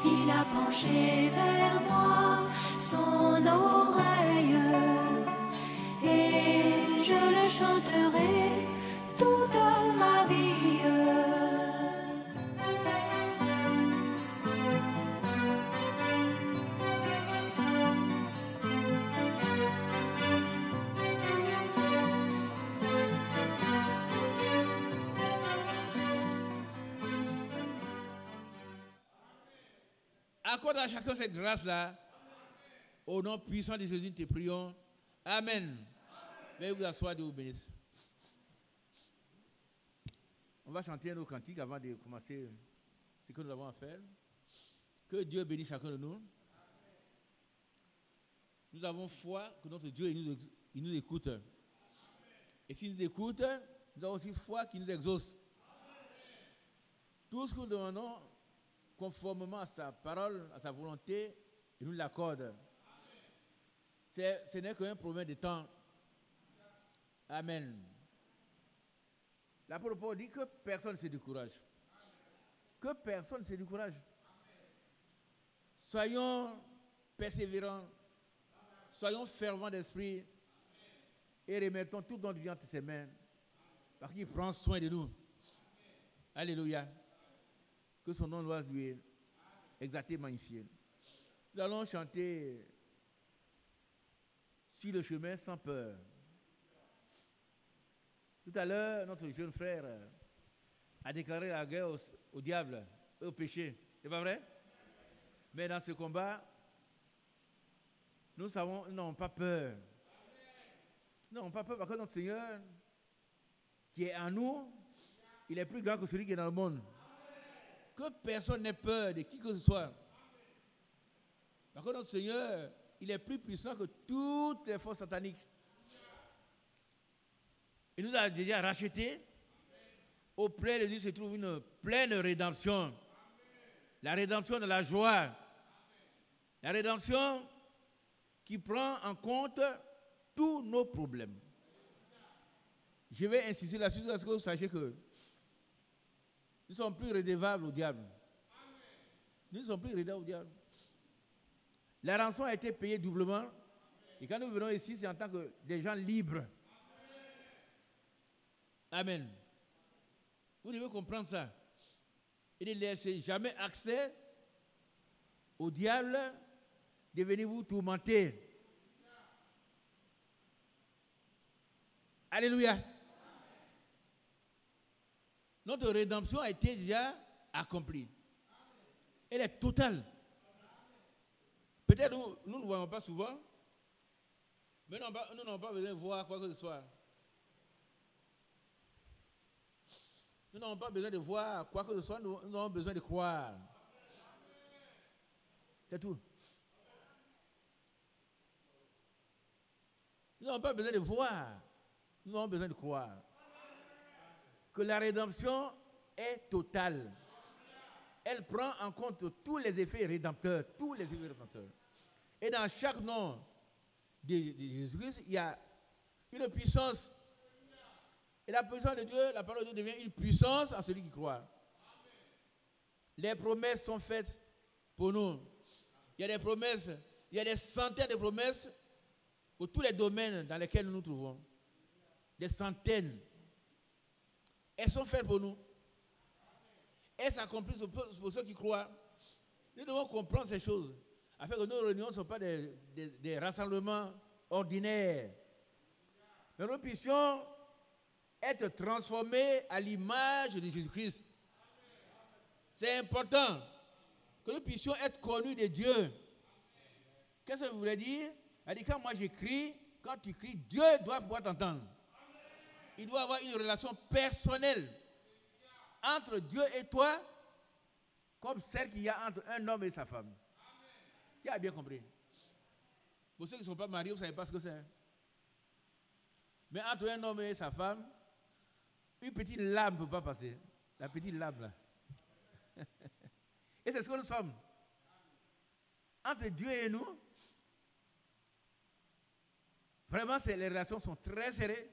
il a penché vers moi son oreille, et je le chanterai toute ma vie. Accorde à chacun cette grâce-là. Au nom puissant de Jésus, nous te prions. Amen. Veuillez vous asseoir, Dieu vous bénisse. On va chanter nos cantiques avant de commencer ce que nous avons à faire. Que Dieu bénisse chacun de nous. Nous avons foi que notre Dieu il nous écoute. Et s'il nous écoute, nous avons aussi foi qu'il nous exauce. Tout ce que nous demandons, conformément à sa parole, à sa volonté, il nous l'accorde. Ce n'est qu'un problème de temps. Amen. L'apôtre Paul dit que personne ne se décourage. Que personne ne se décourage. Soyons persévérants, soyons fervents d'esprit et remettons tout notre vie entre ses mains parce qu'il prend soin de nous. Alléluia. Que son nom doit lui exalté, magnifié. Nous allons chanter sur le chemin sans peur. Tout à l'heure, notre jeune frère a déclaré la guerre au diable et au péché. C'est pas vrai? Mais dans ce combat, nous savons, nous n'avons pas peur. Nous n'avons pas peur parce que notre Seigneur, qui est en nous, il est plus grand que celui qui est dans le monde. Que personne n'ait peur de qui que ce soit. Parce que notre Seigneur, il est plus puissant que toutes les forces sataniques. Il nous a déjà rachetés. Auprès de lui se trouve une pleine rédemption. La rédemption de la joie. La rédemption qui prend en compte tous nos problèmes. Je vais insister là-dessus parce que vous sachiez que nous ne sommes plus redevables au diable. Nous ne sommes plus redevables au diable. La rançon a été payée doublement. Et quand nous venons ici, c'est en tant que des gens libres. Amen. Vous devez comprendre ça. Et ne laissez jamais accès au diable de venir vous tourmenter. Alléluia. Notre rédemption a été déjà accomplie. Elle est totale. Peut-être nous ne voyons pas souvent, mais nous n'avons pas besoin de voir quoi que ce soit. Nous n'avons pas besoin de voir quoi que ce soit, nous avons besoin de croire. C'est tout. Nous n'avons pas besoin de voir, nous avons besoin de croire. Que la rédemption est totale. Elle prend en compte tous les effets rédempteurs, tous les effets rédempteurs. Et dans chaque nom de Jésus-Christ, il y a une puissance. Et la puissance de Dieu, la parole de Dieu devient une puissance à celui qui croit. Les promesses sont faites pour nous. Il y a des promesses, il y a des centaines de promesses pour tous les domaines dans lesquels nous nous trouvons. Des centaines. Elles sont faites pour nous. Elles s'accomplissent pour ceux qui croient. Nous devons comprendre ces choses, afin que nos réunions ne soient pas des rassemblements ordinaires. Mais nous puissions être transformés à l'image de Jésus-Christ. C'est important que nous puissions être connus de Dieu. Qu'est-ce que ça voulait dire? Elle dit, quand moi j'écris, quand tu cries, Dieu doit pouvoir t'entendre. Il doit avoir une relation personnelle entre Dieu et toi, comme celle qu'il y a entre un homme et sa femme. Qui a bien compris? Pour ceux qui ne sont pas mariés, vous ne savez pas ce que c'est. Mais entre un homme et sa femme, une petite lame ne peut pas passer. La petite lame là. Et c'est ce que nous sommes. Entre Dieu et nous, vraiment, les relations sont très serrées.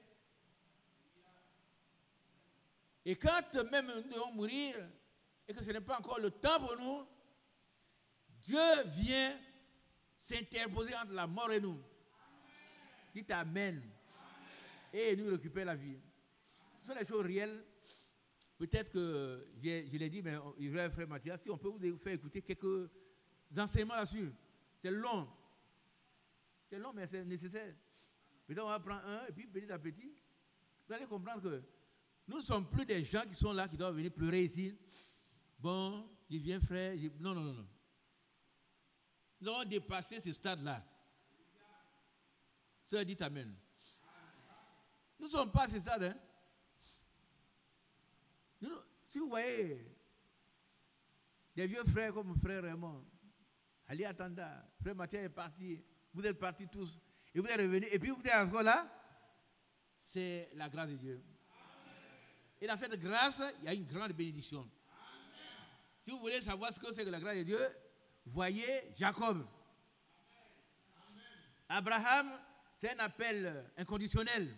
Et quand même nous devons mourir, et que ce n'est pas encore le temps pour nous, Dieu vient s'interposer entre la mort et nous. Dites Amen. Et nous récupère la vie. Ce sont des choses réelles. Peut-être que je l'ai dit, mais il va frère Mathias, si on peut vous faire écouter quelques enseignements là-dessus. C'est long. C'est long, mais c'est nécessaire. Peut-être on va prendre un, et puis petit à petit, vous allez comprendre que nous ne sommes plus des gens qui sont là, qui doivent venir pleurer ici. Bon, je viens frère. Non, non, non, non. Nous avons dépassé ce stade-là. Sœur, dites Amen. Nous ne sommes pas à ce stade. Hein? Si vous voyez des vieux frères comme frère Raymond, Ali Atanda, frère Mathieu est parti, vous êtes partis tous, et vous êtes revenus, et puis vous êtes encore là, c'est la grâce de Dieu. Et dans cette grâce, il y a une grande bénédiction. Si vous voulez savoir ce que c'est que la grâce de Dieu, voyez Jacob. Abraham, c'est un appel inconditionnel.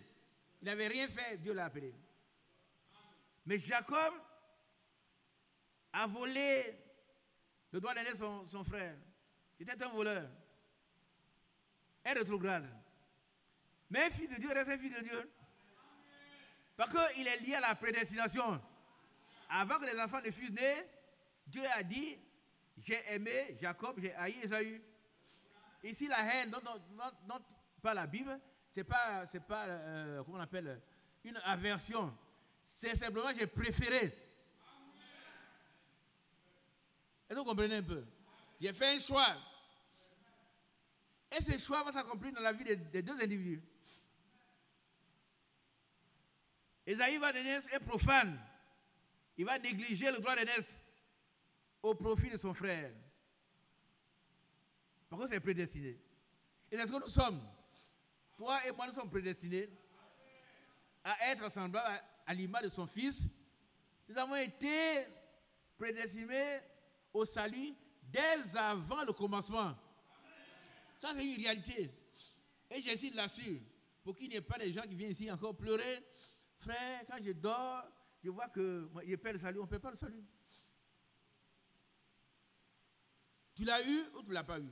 Il n'avait rien fait, Dieu l'a appelé. Mais Jacob a volé le droit d'aîné son frère. C'était un voleur. Un rétrograde. Mais un fils de Dieu reste un fils de Dieu. Parce qu'il est lié à la prédestination. Avant que les enfants ne fussent nés, Dieu a dit, j'ai aimé Jacob, j'ai haï Ésaü. Ici, la haine dont parle la Bible, c'est pas comment on appelle, une aversion. C'est simplement, j'ai préféré. Est-ce que vous comprenez un peu? J'ai fait un choix. Et ce choix va s'accomplir dans la vie des deux individus. Ésaü va devenir un profane. Il va négliger le droit d'aînesse au profit de son frère. Parce que c'est prédestiné. Et c'est ce que nous sommes. Toi et moi, nous sommes prédestinés à être semblables à l'image de son fils. Nous avons été prédestinés au salut dès avant le commencement. Ça, c'est une réalité. Et j'insiste là-dessus, pour qu'il n'y ait pas des gens qui viennent ici encore pleurer. Frère, quand je dors, je vois que je perds le salut. On ne perd pas le salut. Tu l'as eu ou tu ne l'as pas eu?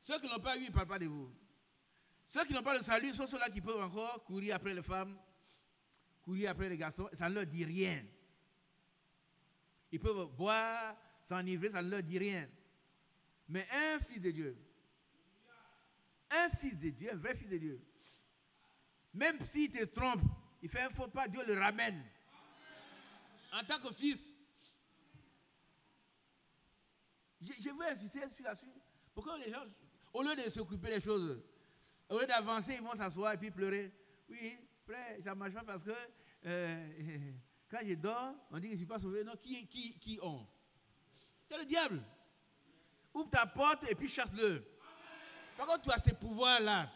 Ceux qui ne l'ont pas eu, ils ne parlent pas de vous. Ceux qui n'ont pas le salut sont ceux-là qui peuvent encore courir après les femmes, courir après les garçons, ça ne leur dit rien. Ils peuvent boire, s'enivrer, ça ne leur dit rien. Mais un fils de Dieu, un vrai fils de Dieu, même s'il te trompe, il fait un faux pas, Dieu le ramène. En tant que fils. Je veux insister là-dessus. Pourquoi les gens, au lieu de s'occuper des choses, au lieu d'avancer, ils vont s'asseoir et puis pleurer. Oui, frère, ça ne marche pas parce que quand je dors, on dit que je ne suis pas sauvé. Non, qui ont? C'est le diable. Ouvre ta porte et puis chasse-le. Par contre, tu as ce pouvoir-là.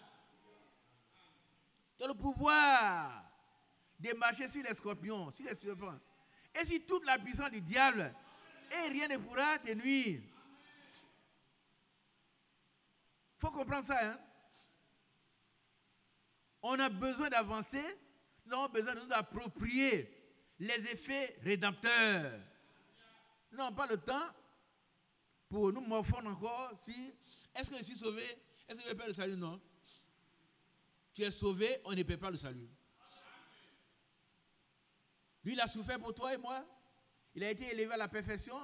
Tu as le pouvoir de marcher sur les scorpions, sur les serpents. Et sur toute la puissance du diable. Et rien ne pourra te nuire. Il faut comprendre ça. Hein? On a besoin d'avancer. Nous avons besoin de nous approprier les effets rédempteurs. Nous n'avons pas le temps pour nous morfondre encore. Si, est-ce que je suis sauvé? Est-ce que je perds le salut? Non. Tu es sauvé, on ne perd pas le salut. Lui, il a souffert pour toi et moi. Il a été élevé à la perfection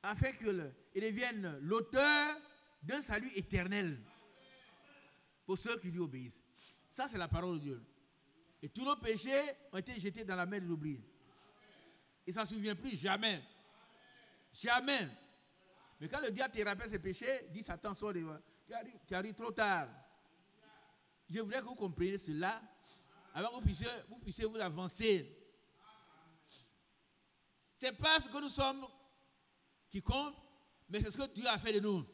afin qu'il devienne l'auteur d'un salut éternel pour ceux qui lui obéissent. Ça, c'est la parole de Dieu. Et tous nos péchés ont été jetés dans la mer de l'oubli. Il ne s'en souvient plus jamais. Jamais. Mais quand le diable te rappelle ses péchés, dit Satan, sort devant. Tu arrives trop tard. Je voudrais que vous compreniez cela avant que vous puissiez vous avancer. Ce n'est pas ce que nous sommes qui compte, mais c'est ce que Dieu a fait de nous.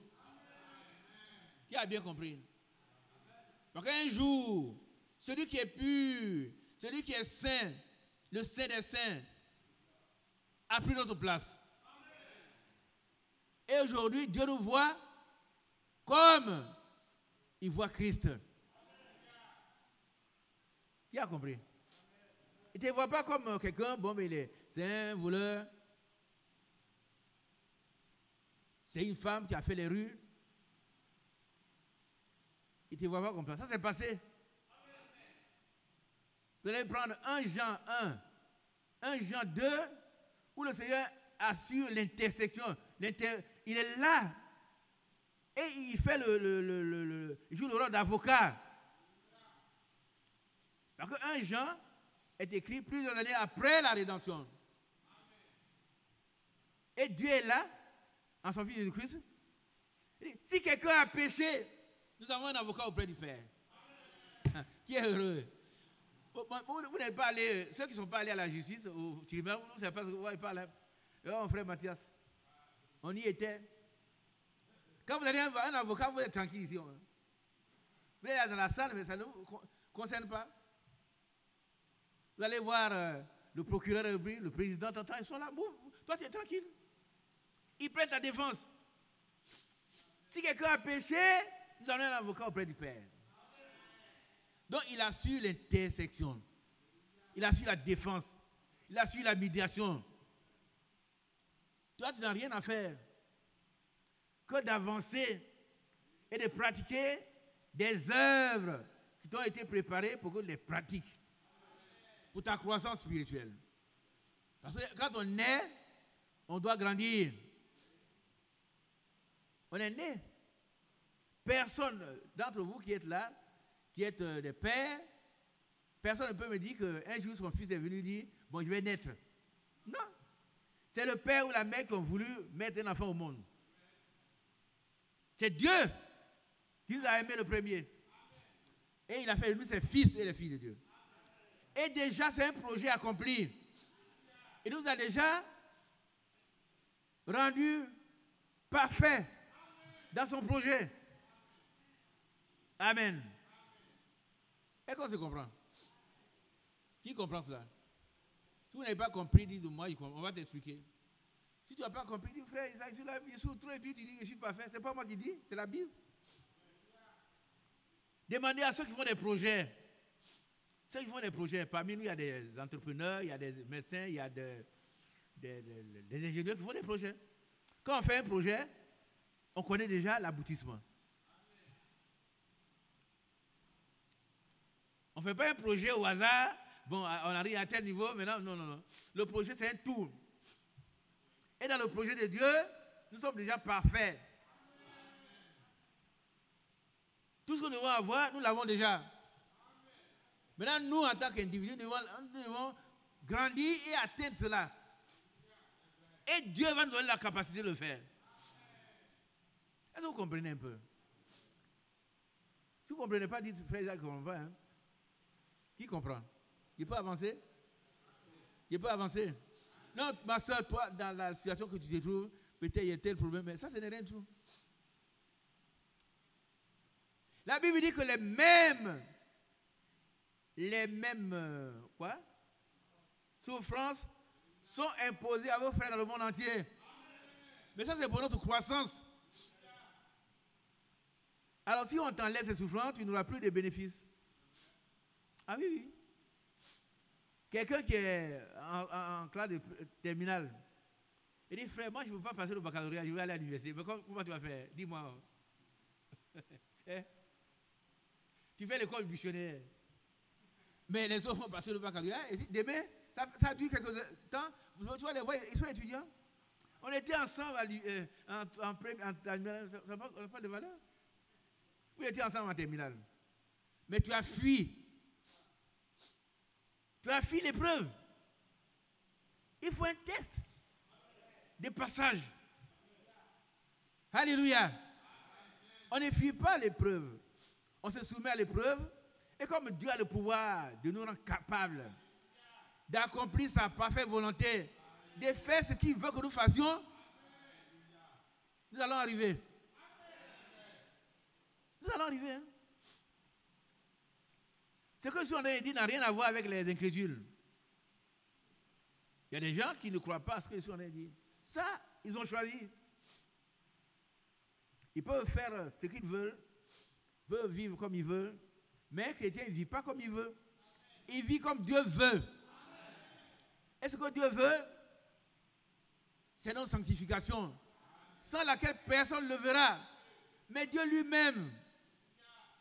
Qui a bien compris? Donc un jour, celui qui est pur, celui qui est saint, le saint des saints, a pris notre place. Et aujourd'hui, Dieu nous voit comme il voit Christ. Qui a compris? Il ne te voit pas comme quelqu'un, bon, mais c'est un voleur. c'est une femme qui a fait les rues. Il ne te voit pas comme ça. Ça, c'est passé. Vous allez prendre 1 Jean 1, 1 Jean 2, où le Seigneur assure l'intersection. Il est là. Et il fait il joue le rôle d'avocat. Parce que 1 Jean est écrit plusieurs années après la rédemption. Et Dieu est là, en son Fils Jésus-Christ. Si quelqu'un a péché, nous avons un avocat auprès du Père. Qui est heureux. Vous n'êtes pas allé, ceux qui ne sont pas allés à la justice, au tribunal, vous ne savez pas ce que vous parlez. Mon frère Mathias, on y était. Quand vous avez un avocat, vous êtes tranquille ici. Vous êtes dans la salle, mais ça ne vous concerne pas. Vous allez voir le procureur, le président, ils sont là. Toi, tu es tranquille. Ils prêtent la défense. Si quelqu'un a péché, nous avons un avocat auprès du Père. Donc, il assure l'intersection. Il assure la défense. Il assure la médiation. Toi, tu n'as rien à faire que d'avancer et de pratiquer des œuvres qui t'ont été préparées pour que tu les pratiques. Pour ta croissance spirituelle. Parce que quand on est, on doit grandir. On est né. Personne d'entre vous qui êtes là, qui êtes des pères, personne ne peut me dire qu'un jour son fils est venu dire, bon, je vais naître. Non. C'est le père ou la mère qui ont voulu mettre un enfant au monde. C'est Dieu qui nous a aimés le premier. Et il a fait de nous ses fils et les filles de Dieu. Et déjà, c'est un projet accompli. Il nous a déjà rendu parfait dans son projet. Amen. Est-ce qu'on se comprend? Qui comprend cela? Si vous n'avez pas compris, dites-moi, on va t'expliquer. Si tu n'as pas compris, dis frère, je suis trop et puis tu dis que je suis parfait. Ce n'est pas moi qui dis, c'est la Bible. Demandez à ceux qui font des projets. Ceux qui font des projets, parmi nous, il y a des entrepreneurs, il y a des médecins, il y a des ingénieurs qui font des projets. Quand on fait un projet, on connaît déjà l'aboutissement. On ne fait pas un projet au hasard, bon, on arrive à tel niveau, maintenant, non. Le projet, c'est un tour. Et dans le projet de Dieu, nous sommes déjà parfaits. Tout ce que nous devons avoir, nous l'avons déjà. Maintenant, nous, en tant qu'individus, nous devons grandir et atteindre cela. Et Dieu va nous donner la capacité de le faire. Est-ce que vous comprenez un peu? Si vous ne comprenez pas, dites frère Isaac, on va. Hein? Qui comprend? Il peut avancer? Il peut avancer? Non, ma soeur, toi, dans la situation que tu te trouves, peut-être il y a tel problème, mais ça, ce n'est rien du tout. La Bible dit que les mêmes souffrances sont imposées à vos frères dans le monde entier. Mais ça, c'est pour notre croissance. Alors, si on t'enlève ces souffrances, tu n'auras plus de bénéfices. Ah oui. Quelqu'un qui est en classe de terminale, il dit, frère, moi, je ne peux pas passer le baccalauréat, je vais aller à l'université. Mais comment tu vas faire? Dis-moi. Tu fais l'école missionnaire. Mais les autres vont passer le baccalauréat. Et demain, ça dure quelques temps. Tu vas les voir, ils sont étudiants. On était ensemble en terminale. Ça n'a pas de valeur. Vous étiez ensemble en terminale. Mais tu as fui. Tu as fui l'épreuve. Il faut un test de passage. Alléluia. On ne fuit pas l'épreuve. On se soumet à l'épreuve. Et comme Dieu a le pouvoir de nous rendre capables d'accomplir sa parfaite volonté, de faire ce qu'il veut que nous fassions, nous allons arriver. Nous allons arriver. Hein? Ce que je suis en train de dire n'a rien à voir avec les incrédules. Il y a des gens qui ne croient pas à ce que je suis en train de dire. Ça, ils ont choisi. Ils peuvent faire ce qu'ils veulent, peuvent vivre comme ils veulent, mais un chrétien ne vit pas comme il veut. Il vit comme Dieu veut. Et ce que Dieu veut, c'est notre sanctification. sans laquelle personne ne le verra. Mais Dieu lui-même,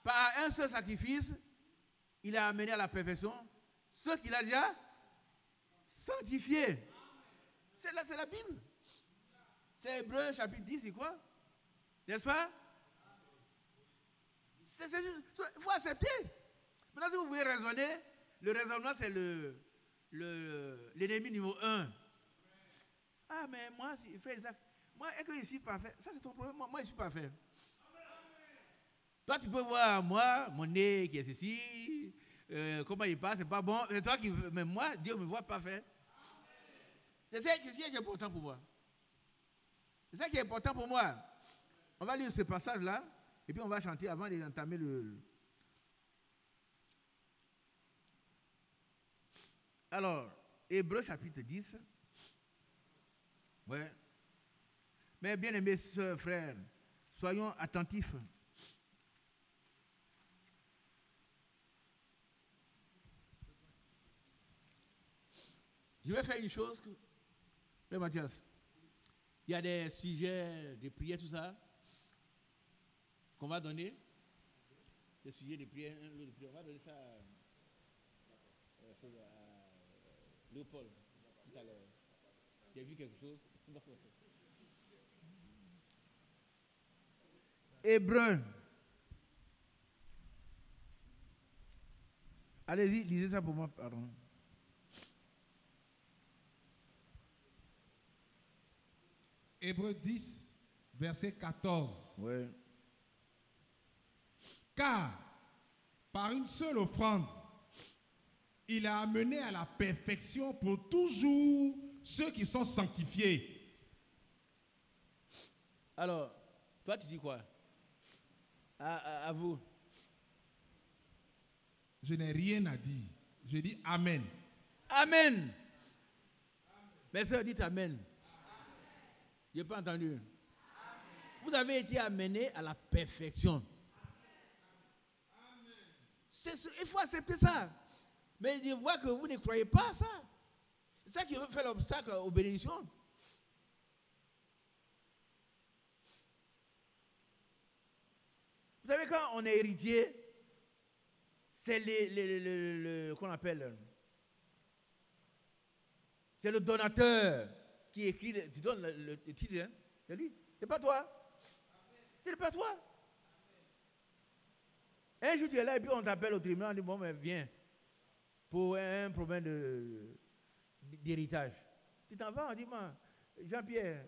par un seul sacrifice, il a amené à la perfection ceux qu'il a déjà sanctifiés. C'est la Bible. C'est Hébreux chapitre 10, c'est quoi? N'est-ce pas? Il faut accepter. Maintenant, si vous voulez raisonner, le raisonnement, c'est l'ennemi numéro 1. Ah, mais moi, frère Isaac, moi, est-ce que je suis parfait? Ça, c'est ton problème. Moi, je suis parfait. Toi, tu peux voir, moi, mon nez qui est ceci, comment il passe, c'est pas bon. C'est toi qui. Mais moi, Dieu me voit parfait. C'est ça qui est important pour moi. C'est ça qui est important pour moi. On va lire ce passage-là, et puis on va chanter avant d'entamer le. Alors, Hébreux chapitre 10. Ouais. Mais bien aimés sœurs, frères, soyons attentifs. Je vais faire une chose, frère Mathias. Il y a des sujets de prière, tout ça, qu'on va donner. Des sujets de prière, on va donner ça à Léopold, tout à l'heure. Il a vu quelque chose? Hébreux. Allez-y, lisez ça pour moi, pardon. Hébreux 10, verset 14. Ouais. Car, par une seule offrande, il a amené à la perfection pour toujours ceux qui sont sanctifiés. Alors, toi tu dis quoi? À vous. Je n'ai rien à dire. Je dis Amen. Amen. Mes soeurs, dites Amen. Je n'ai pas entendu. Amen. Vous avez été amenés à la perfection. Il faut accepter ça. Mais je vois que vous ne croyez pas à ça. C'est ça qui fait l'obstacle aux bénédictions. Vous savez, quand on est héritier, c'est qu'on appelle, c'est le donateur qui écrit, tu donnes le titre, hein? C'est lui, c'est pas toi. C'est pas toi. Un jour tu es là et puis on t'appelle au tribunal, on dit bon, mais viens pour un problème d'héritage. Tu t'en vas, on dit, Jean-Pierre,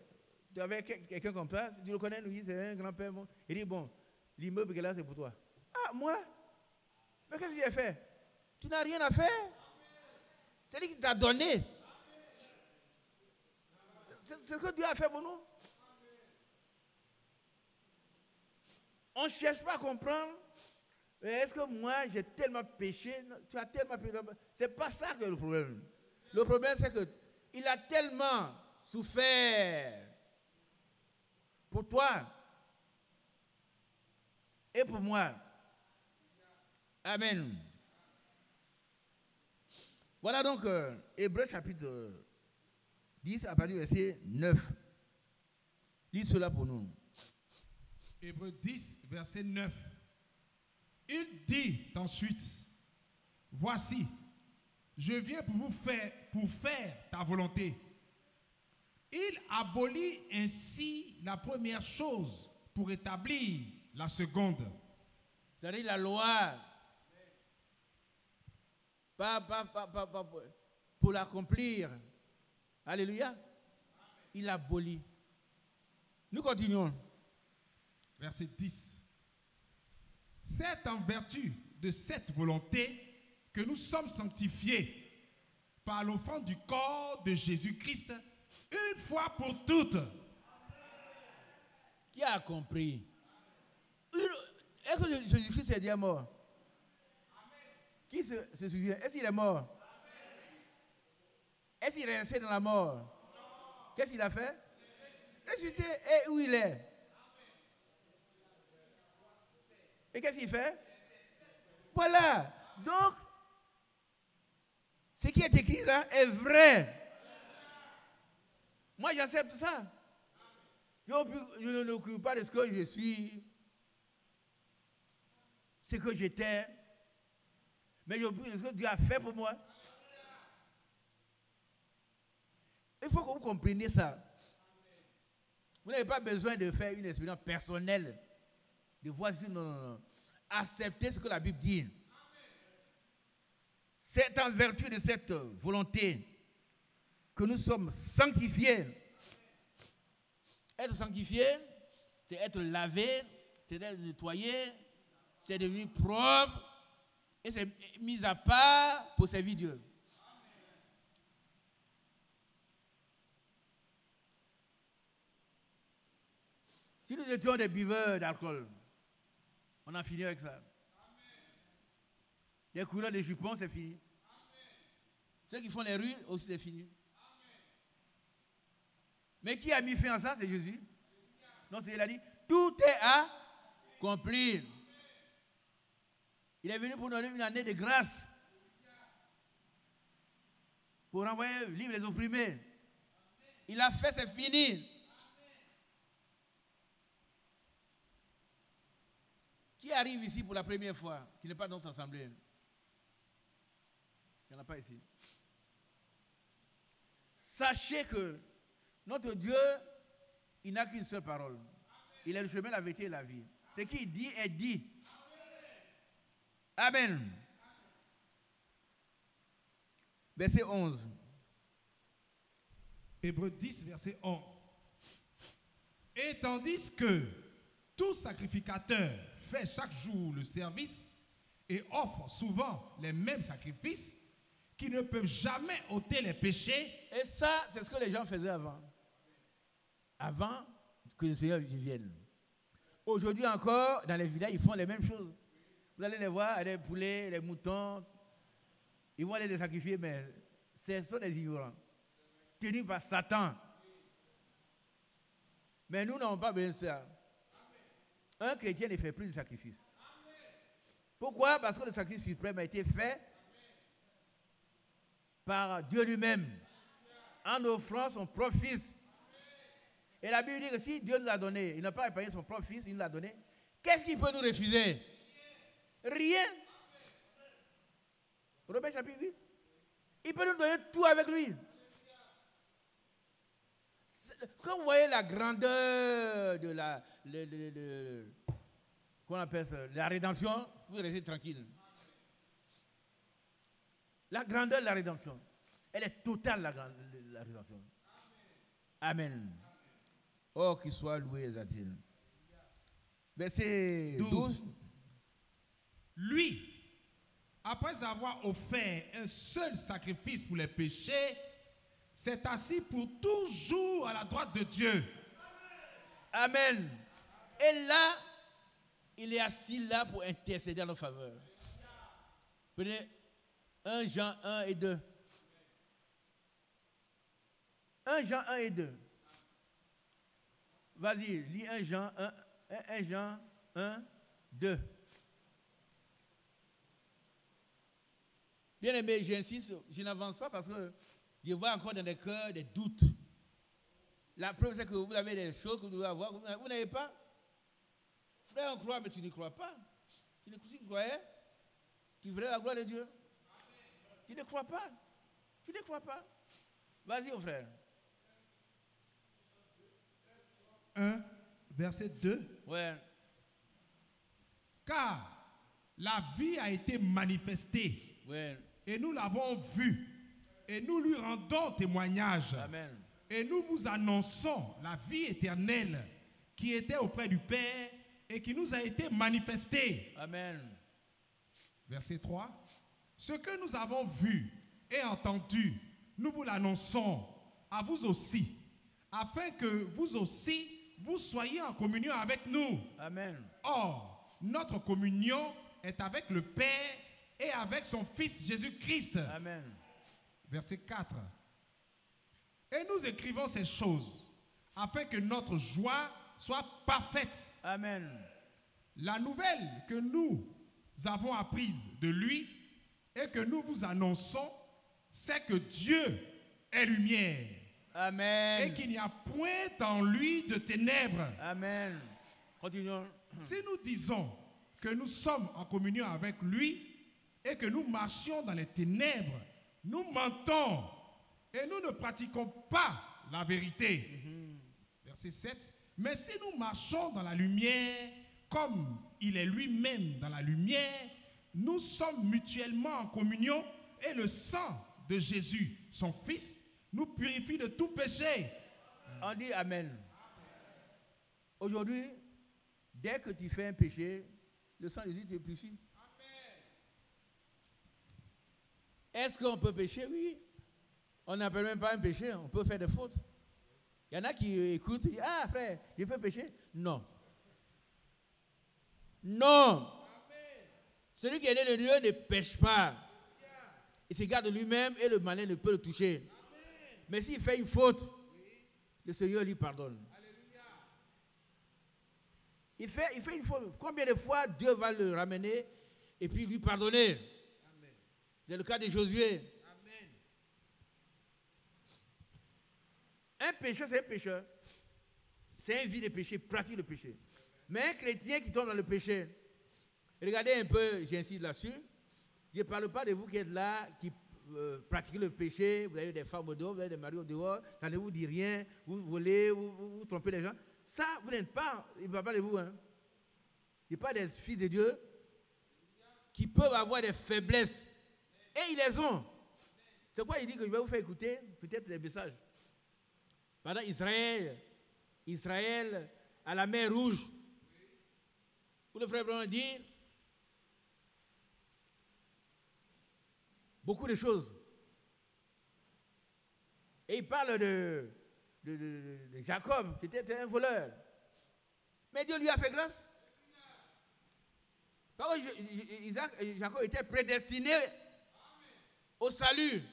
tu avais quelqu'un comme ça, tu le connais, lui, c'est un grand-père. Bon. Il dit, bon, l'immeuble qui est là, c'est pour toi. Ah, moi? Mais qu'est-ce qu'il a fait? Tu n'as rien à faire. C'est lui qui t'a donné. C'est ce que Dieu a fait pour nous. On ne cherche pas à comprendre. Est-ce que moi, j'ai tellement péché? Tu as tellement péché. C'est pas ça que le problème. Le problème, c'est qu'il a tellement souffert pour toi et pour moi. Amen. Voilà donc Hébreux chapitre 10 à partir du verset 9. Lis cela pour nous. Hébreux 10, verset 9. Il dit ensuite, voici, je viens pour faire ta volonté. Il abolit ainsi la première chose pour établir la seconde. C'est-à-dire la loi. Pas pour l'accomplir. Alléluia. Il abolit. Nous continuons. Verset 10. C'est en vertu de cette volonté que nous sommes sanctifiés par l'offrande du corps de Jésus-Christ une fois pour toutes. Qui a compris? Est-ce que Jésus-Christ est déjà mort? Qui se souvient? Est-ce qu'il est mort? Est-ce qu'il est resté dans la mort? Qu'est-ce qu'il a fait? Ressuscité. Et où il est? Et qu'est-ce qu'il fait? Voilà. Donc, ce qui est écrit là est vrai. Moi, j'accepte ça. Je ne m'occupe pas de ce que je suis, ce que j'étais, mais je m'occupe de ce que Dieu a fait pour moi. Il faut que vous compreniez ça. Vous n'avez pas besoin de faire une expérience personnelle, de voir si non. Acceptez ce que la Bible dit. C'est en vertu de cette volonté que nous sommes sanctifiés. Être sanctifié, c'est être lavé, c'est être nettoyé, c'est devenu propre et c'est mis à part pour servir Dieu. Si nous étions des buveurs d'alcool, on en finit avec ça. Des coureurs de jupons, c'est fini. Ceux qui font les rues, aussi c'est fini. Mais qui a mis fin à ça? C'est Jésus. Non, c'est il a dit, tout est accompli. Il est venu pour nous donner une année de grâce. Pour renvoyer vivre les opprimés. Il a fait, c'est fini. Qui arrive ici pour la première fois, qui n'est pas dans notre assemblée? Il n'y en a pas ici. Sachez que notre Dieu, il n'a qu'une seule parole. Il est le chemin, la vérité et la vie. Ce qu'il dit est dit. Amen. Verset 11. Hébreux 10, verset 11. Et tandis que tout sacrificateur fait chaque jour le service et offre souvent les mêmes sacrifices qui ne peuvent jamais ôter les péchés. Et ça, c'est ce que les gens faisaient avant. Avant que le Seigneur vienne. Aujourd'hui encore, dans les villages, ils font les mêmes choses. Vous allez les voir, les poulets, les moutons. Ils vont aller les sacrifier, mais ce sont des ignorants. Tenus par Satan. Mais nous n'avons pas besoin de ça. Un chrétien ne fait plus de sacrifice. Pourquoi? Parce que le sacrifice suprême a été fait par Dieu lui-même, en offrant son propre fils. Et la Bible dit que si Dieu nous a donné, il n'a pas épargné son propre fils, il nous l'a donné, qu'est-ce qu'il peut nous refuser? Rien. Romains chapitre 8. Il peut nous donner tout avec lui. Quand vous voyez la grandeur de qu'on appelle ça, la rédemption, vous restez tranquille. La grandeur de la rédemption, elle est totale, la rédemption. Amen. Oh, qu'il soit loué, exalté. Verset 12. Lui, après avoir offert un seul sacrifice pour les péchés, s'est assis pour toujours à la droite de Dieu. Amen. Et là, il est assis là pour intercéder en notre faveur. Prenez 1 Jean 1 et 2. 1 Jean 1 et 2. Vas-y, lis 1 Jean 1, 2. Bien aimé, j'insiste, je n'avance pas parce que je vois encore dans les cœurs des doutes. La preuve, c'est que vous avez des choses que vous devez avoir. Vous n'avez pas. Frère, on croit, mais tu ne crois pas. Si tu croyais, tu verrais la gloire de Dieu. Tu ne crois pas. Tu ne crois pas. Vas-y, mon frère. 1, verset 2. Ouais. Car la vie a été manifestée. Ouais. Et nous l'avons vue. Et nous lui rendons témoignage. Amen. Et nous vous annonçons la vie éternelle qui était auprès du Père et qui nous a été manifestée. Amen. Verset 3. Ce que nous avons vu et entendu, nous vous l'annonçons à vous aussi, afin que vous aussi, vous soyez en communion avec nous. Amen. Or, notre communion est avec le Père et avec son Fils Jésus-Christ. Amen. Verset 4. Et nous écrivons ces choses afin que notre joie soit parfaite. Amen. La nouvelle que nous avons apprise de lui et que nous vous annonçons, c'est que Dieu est lumière Amen. et qu'il n'y a point en lui de ténèbres. Amen. Continuons. Si nous disons que nous sommes en communion avec lui et que nous marchions dans les ténèbres, nous mentons et nous ne pratiquons pas la vérité. Verset 7. Mais si nous marchons dans la lumière, comme il est lui-même dans la lumière, nous sommes mutuellement en communion et le sang de Jésus, son Fils, nous purifie de tout péché. On dit Amen. Aujourd'hui, dès que tu fais un péché, le sang de Jésus te purifie. Est-ce qu'on peut pécher? Oui. On n'appelle même pas un péché, on peut faire des fautes. Il y en a qui écoutent et disent, ah frère, je peux pécher? Non. Non. Celui qui est né de Dieu ne pêche pas. Il se garde lui-même et le malin ne peut le toucher. Mais s'il fait une faute, le Seigneur lui pardonne. Il fait une faute. Combien de fois Dieu va le ramener et puis lui pardonner? C'est le cas de Josué. Un pécheur, c'est un pécheur. C'est un vie de péché, pratique le péché. Mais un chrétien qui tombe dans le péché, regardez un peu, j'insiste là-dessus. Je ne parle pas de vous qui êtes là, qui pratiquez le péché, vous avez des femmes au dehors, vous avez des maris au dehors, ça ne vous dit rien, vous volez, vous trompez les gens. Ça, vous n'êtes pas, il ne parle pas de vous. Hein. Il n'y a pas des fils de Dieu qui peuvent avoir des faiblesses. Et ils les ont. C'est pourquoi il dit que je vais vous faire écouter peut-être des messages. Pendant Israël à la mer Rouge, où le frère Branham dit beaucoup de choses. Et il parle de Jacob, qui était un voleur. Mais Dieu lui a fait grâce. Parce que Jacob était prédestiné au salut,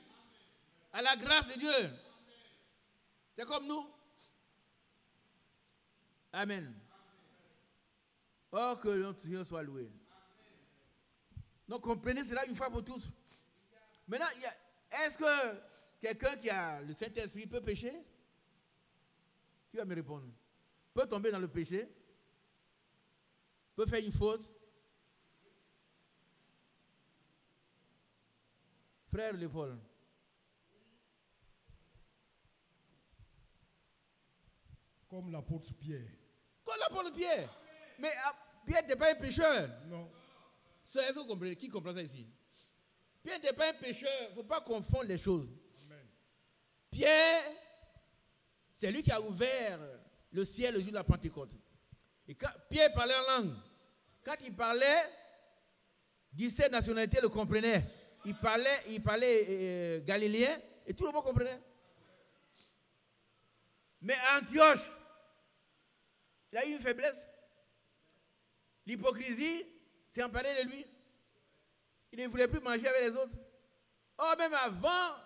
à la grâce de Dieu. C'est comme nous. Amen. Oh, que notre Seigneur soit loué. Donc comprenez cela une fois pour toutes. Maintenant, est-ce que quelqu'un qui a le Saint-Esprit peut pécher? Qui va me répondre? Peut tomber dans le péché? Peut faire une faute? Frère Léopold. Comme l'apôtre Pierre. Comme l'apôtre Pierre. Mais Pierre n'était pas un pécheur. Non. Est-ce que vous comprenez? Qui comprend ça ici? Pierre n'était pas un pécheur. Il ne faut pas confondre les choses. Amen. Pierre, c'est lui qui a ouvert le ciel le jour de la Pentecôte. Et quand Pierre parlait en langue, quand il parlait, 17 nationalités le comprenaient. Il parlait galiléen et tout le monde comprenait. Mais Antioche, il a eu une faiblesse. L'hypocrisie s'est emparée de lui. Il ne voulait plus manger avec les autres. Or, même avant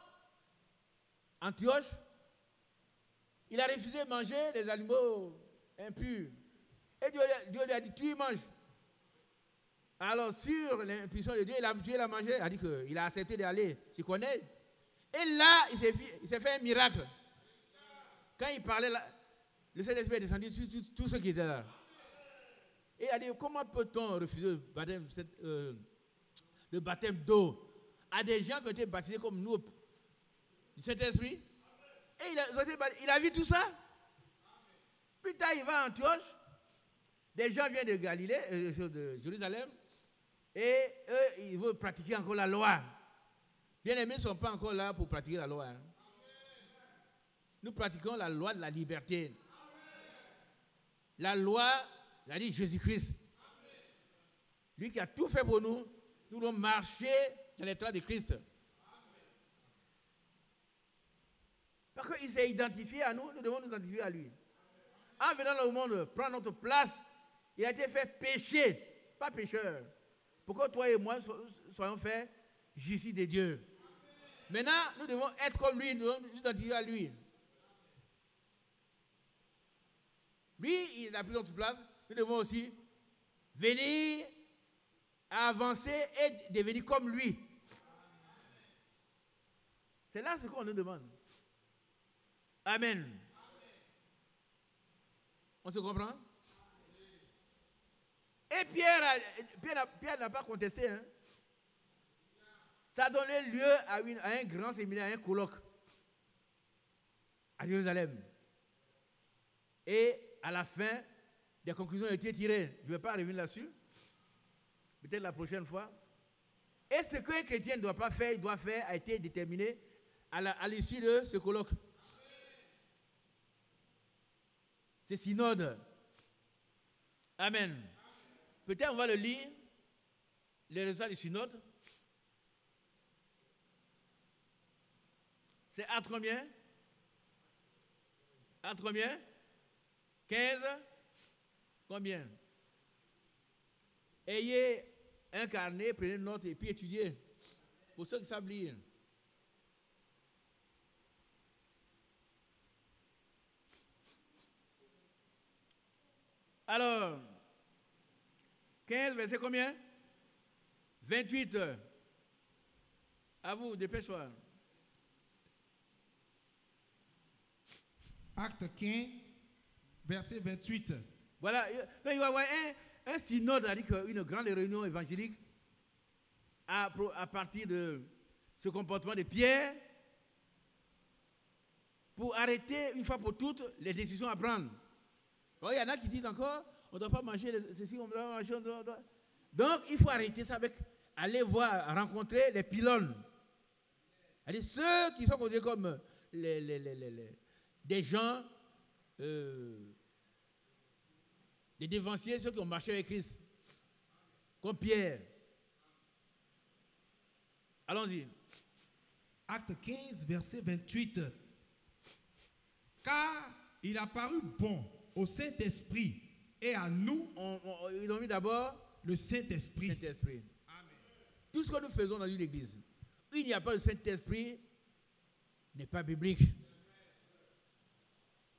Antioche, il a refusé de manger les animaux impurs. Et Dieu lui a dit, tu y manges. Alors, sur l'impulsion de Dieu, Dieu l'a mangé. Il a dit qu'il a accepté d'aller. Tu connais? Et là, il s'est fait un miracle. Quand il parlait, là, le Saint-Esprit est descendu sur tous ceux qui étaient là. Et il a dit, comment peut-on refuser le baptême d'eau à des gens qui ont été baptisés comme nous, du Saint-Esprit? Et il a vu tout ça. Plus tard, il va à Antioche. Des gens viennent de Galilée, de Jérusalem, et eux, ils veulent pratiquer encore la loi. Bien-aimés ne sont pas encore là pour pratiquer la loi. Hein. Nous pratiquons la loi de la liberté. La loi, a dit Jésus-Christ. Lui qui a tout fait pour nous, nous devons marcher dans les traces de Christ. Parce qu'il s'est identifié à nous, nous devons nous identifier à lui. En venant dans le monde, prendre notre place, il a été fait péché, pas pécheur. Pourquoi toi et moi soyons faits justice de Dieu? Maintenant, nous devons être comme lui, nous devons nous identifier à lui. Lui, il a pris notre place. Nous devons aussi venir, avancer et devenir comme lui. C'est là ce qu'on nous demande. Amen. On se comprend? Et Pierre n'a pas contesté. Hein? Ça a donné lieu à un grand séminaire, à un colloque à Jérusalem. Et à la fin, des conclusions ont été tirées. Je ne vais pas revenir là-dessus. Peut-être la prochaine fois. Et ce qu'un chrétien ne doit pas faire, il doit faire, a été déterminé à l'issue de ce colloque. C'est synode. Amen. Peut-être on va le lire, les résultats du synode. C'est acte combien? Acte combien? 15? Combien? Ayez un carnet, prenez une note et puis étudiez. Pour ceux qui savent lire. Alors, 15, verset combien? 28. À vous, dépêche-toi. Acte 15, verset 28. Voilà, là, il va y avoir un synode, c'est-à-dire une grande réunion évangélique à partir de ce comportement de Pierre pour arrêter une fois pour toutes les décisions à prendre. Alors, il y en a qui disent encore, on ne doit pas manger ceci, on doit manger, on doit. Donc, il faut arrêter ça avec aller voir, rencontrer les pylônes. C'est-à-dire ceux qui sont considérés comme des gens, des dévanciers, ceux qui ont marché avec Christ, comme Pierre. Allons-y. Acte 15, verset 28. Car il a paru bon au Saint-Esprit et à nous. Ils ont mis d'abord le Saint-Esprit. Saint-Esprit. Tout ce que nous faisons dans une église, il n'y a pas le Saint-Esprit, n'est pas biblique.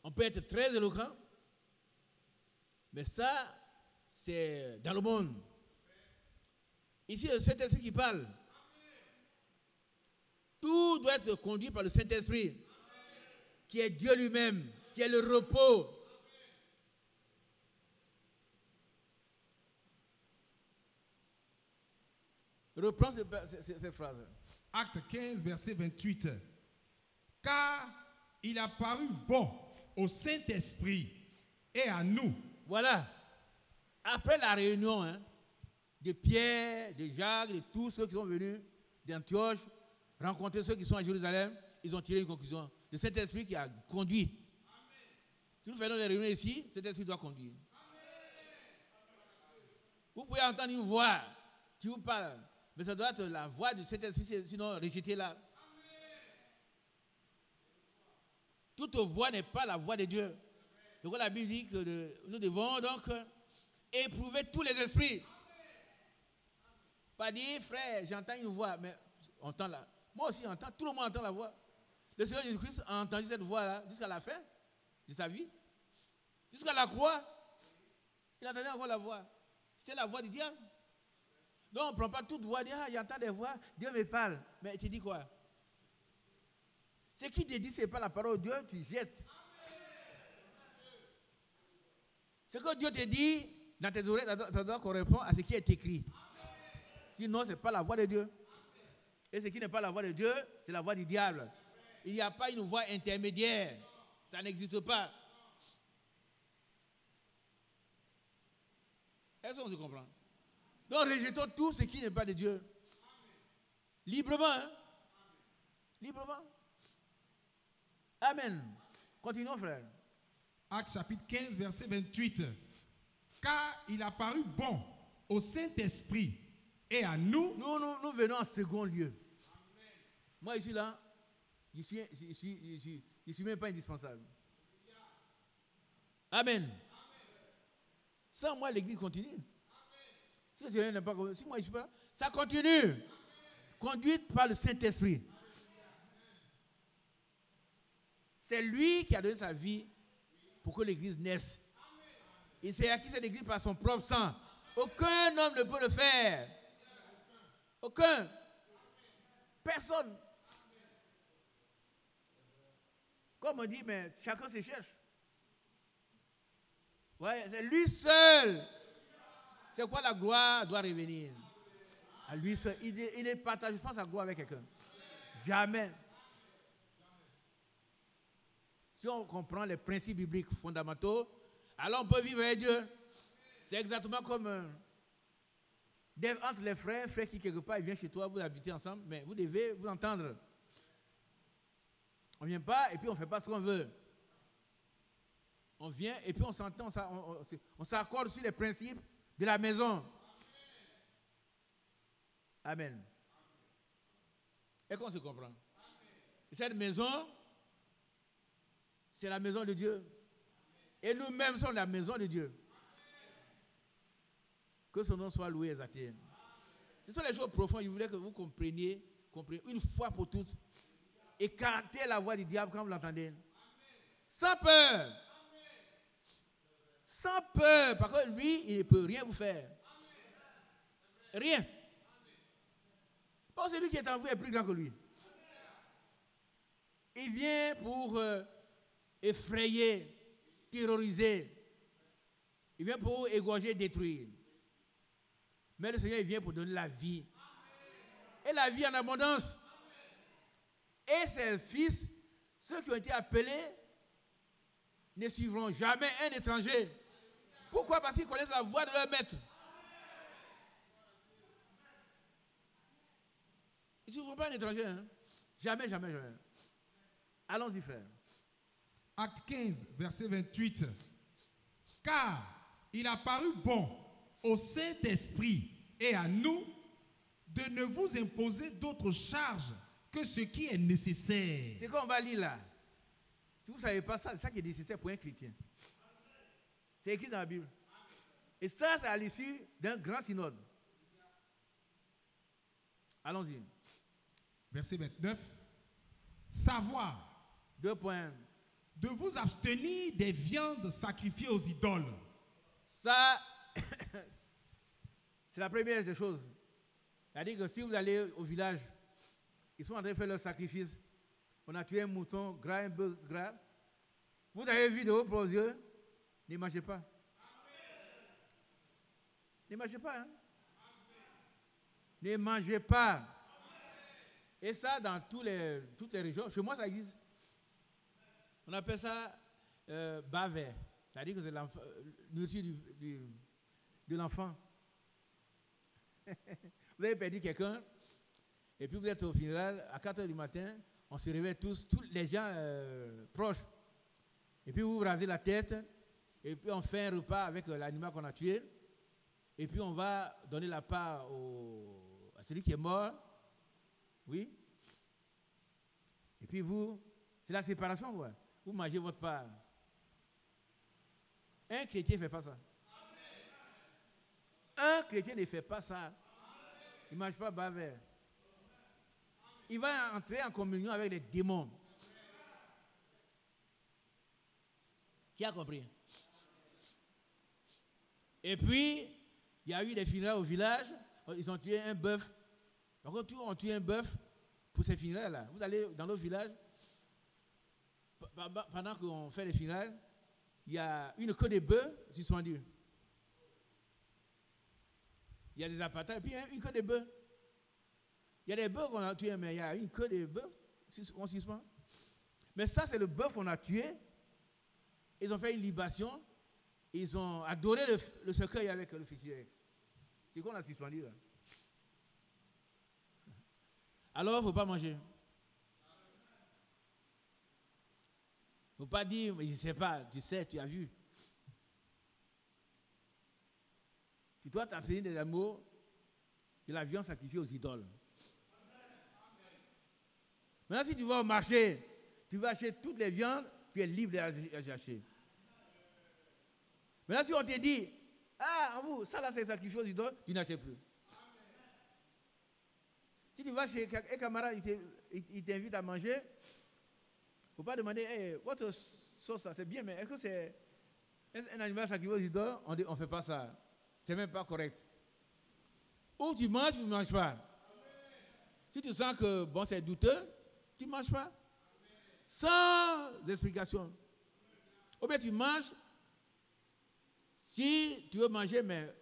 On peut être très éloquent, mais ça, c'est dans le monde. Ici, le Saint-Esprit qui parle. Tout doit être conduit par le Saint-Esprit, qui est Dieu lui-même, qui est le repos. Reprends ces phrases. Acte 15, verset 28. Car il a paru bon au Saint-Esprit et à nous. Voilà. Après la réunion de Pierre, de Jacques, de tous ceux qui sont venus d'Antioche, rencontrer ceux qui sont à Jérusalem, ils ont tiré une conclusion. Le Saint-Esprit qui a conduit. Si nous faisons des réunions ici, le Saint-Esprit doit conduire. Vous pouvez entendre une voix qui vous parle, mais ça doit être la voix du Saint-Esprit, sinon rejetez-la. Toute voix n'est pas la voix de Dieu. C'est pourquoi la Bible dit que nous devons donc éprouver tous les esprits. Pas dire, frère, j'entends une voix, mais on entend là. Moi aussi, j'entends, tout le monde entend la voix. Le Seigneur Jésus-Christ a entendu cette voix-là jusqu'à la fin de sa vie. Jusqu'à la croix, il entendait encore la voix. C'était la voix du diable. Donc on ne prend pas toute voix, dire, j'entends des voix, Dieu me parle. Mais tu dis quoi? Ce qui te dit, ce n'est pas la parole de Dieu, tu jettes. Ce que Dieu te dit, dans tes oreilles, ça doit correspondre à ce qui est écrit. Sinon, ce n'est pas la voix de Dieu. Et ce qui n'est pas la voix de Dieu, c'est la voix du diable. Il n'y a pas une voix intermédiaire. Ça n'existe pas. Est-ce qu'on se comprend? Donc, rejetons tout ce qui n'est pas de Dieu. Librement. Hein? Librement. Amen. Continuons, frère. Acte chapitre 15, verset 28. Car il a paru bon au Saint-Esprit et à nous. Nous venons en second lieu. Amen. Moi, ici, là, je suis même pas indispensable. Amen. Amen. Sans moi, l'église continue. Amen. Si moi, je suis pas là, ça continue. Amen. Conduite par le Saint-Esprit. C'est lui qui a donné sa vie pour que l'église naisse. Il s'est acquis cette église par son propre sang. Aucun homme ne peut le faire. Aucun. Personne. Comme on dit, mais chacun se cherche. Ouais, c'est lui seul. C'est quoi la gloire doit revenir? À lui seul. Il ne partage pas sa gloire avec quelqu'un. Jamais. Si on comprend les principes bibliques fondamentaux, alors on peut vivre avec Dieu. C'est exactement comme entre les frères, un frère qui quelque part il vient chez toi, vous habitez ensemble, mais vous devez vous entendre. On ne vient pas et puis on ne fait pas ce qu'on veut. On vient et puis on s'entend, on s'accorde sur les principes de la maison. Amen. Et qu'on se comprend. Et cette maison, c'est la maison de Dieu. Et nous-mêmes sommes la maison de Dieu. Que son nom soit loué et exalté. Ce sont les choses profondes. Je voulais que vous compreniez une fois pour toutes. Écartez la voix du diable quand vous l'entendez. Sans peur. Sans peur. Parce que lui, il ne peut rien vous faire. Rien. Parce que celui qui est en vous est plus grand que lui. Il vient pour effrayer, terroriser. Il vient pour égorger, détruire. Mais le Seigneur, il vient pour donner la vie. Et la vie en abondance. Et ses fils, ceux qui ont été appelés, ne suivront jamais un étranger. Pourquoi? Parce qu'ils connaissent la voix de leur maître. Ils ne suivront pas un étranger. Hein? Jamais, jamais, jamais. Allons-y, frère. Acte 15, verset 28. Car il a paru bon au Saint-Esprit et à nous de ne vous imposer d'autres charges que ce qui est nécessaire. C'est qu'on va lire là. Si vous ne savez pas ça, c'est ça qui est nécessaire pour un chrétien. C'est écrit dans la Bible. Et ça, c'est à l'issue d'un grand synode. Allons-y. Verset 29. Savoir. 2 points. De vous abstenir des viandes sacrifiées aux idoles. Ça, c'est la première des choses. C'est-à-dire que si vous allez au village, ils sont en train de faire leur sacrifice. On a tué un mouton gras, un bœuf gras. Vous avez vu de vos propres yeux, ne mangez pas. Ne mangez pas. Hein? Ne mangez pas. Et ça, dans toutes les régions, chez moi, ça existe. On appelle ça bavère. C'est-à-dire que c'est la nourriture de l'enfant. Vous avez perdu quelqu'un, et puis vous êtes au funérail, à 4h du matin, on se réveille tous les gens proches. Et puis vous vous rasez la tête, et puis on fait un repas avec l'animal qu'on a tué, et puis on va donner la part à celui qui est mort. Oui. Et puis vous, c'est la séparation, quoi. Vous mangez votre part. Un chrétien ne fait pas ça. Un chrétien ne fait pas ça. Il ne mange pas bavère. Il va entrer en communion avec les démons. Qui a compris? Et puis, il y a eu des funérailles au village. Ils ont tué un bœuf. Par contre, on tue un bœuf pour ces funérailles-là. Vous allez dans nos villages, pendant qu'on fait les funérailles, il y a une queue de bœuf suspendue. Il y a des appartements et puis une queue de bœuf. Il y a des bœufs qu'on a tués, mais il y a une queue de bœuf qu'on suspend. Mais ça, c'est le bœuf qu'on a tué. Ils ont fait une libation. Ils ont adoré le cercueil avec le fusier. C'est qu'on a suspendu là. Alors, il ne faut pas manger. Il ne faut pas dire, mais je ne sais pas, tu sais, tu as vu. Tu dois t'abstenir des animaux, de la viande sacrifiée aux idoles. Maintenant, si tu vas au marché, tu vas acheter toutes les viandes, tu es libre de les acheter. Maintenant, si on te dit, ah, vous, ça là c'est sacrifié aux idoles, tu n'achètes plus. Si tu vas chez un camarade, il t'invite à manger, il ne faut pas demander, hey, votre sauce, c'est bien, mais est-ce que c'est un animal sacrifié aux idoles? On ne fait pas ça. Ce n'est même pas correct. Ou tu manges ou tu ne manges pas. Si tu sens que bon, c'est douteux, tu ne manges pas. Sans explications. Ou bien tu manges, si tu veux manger, mais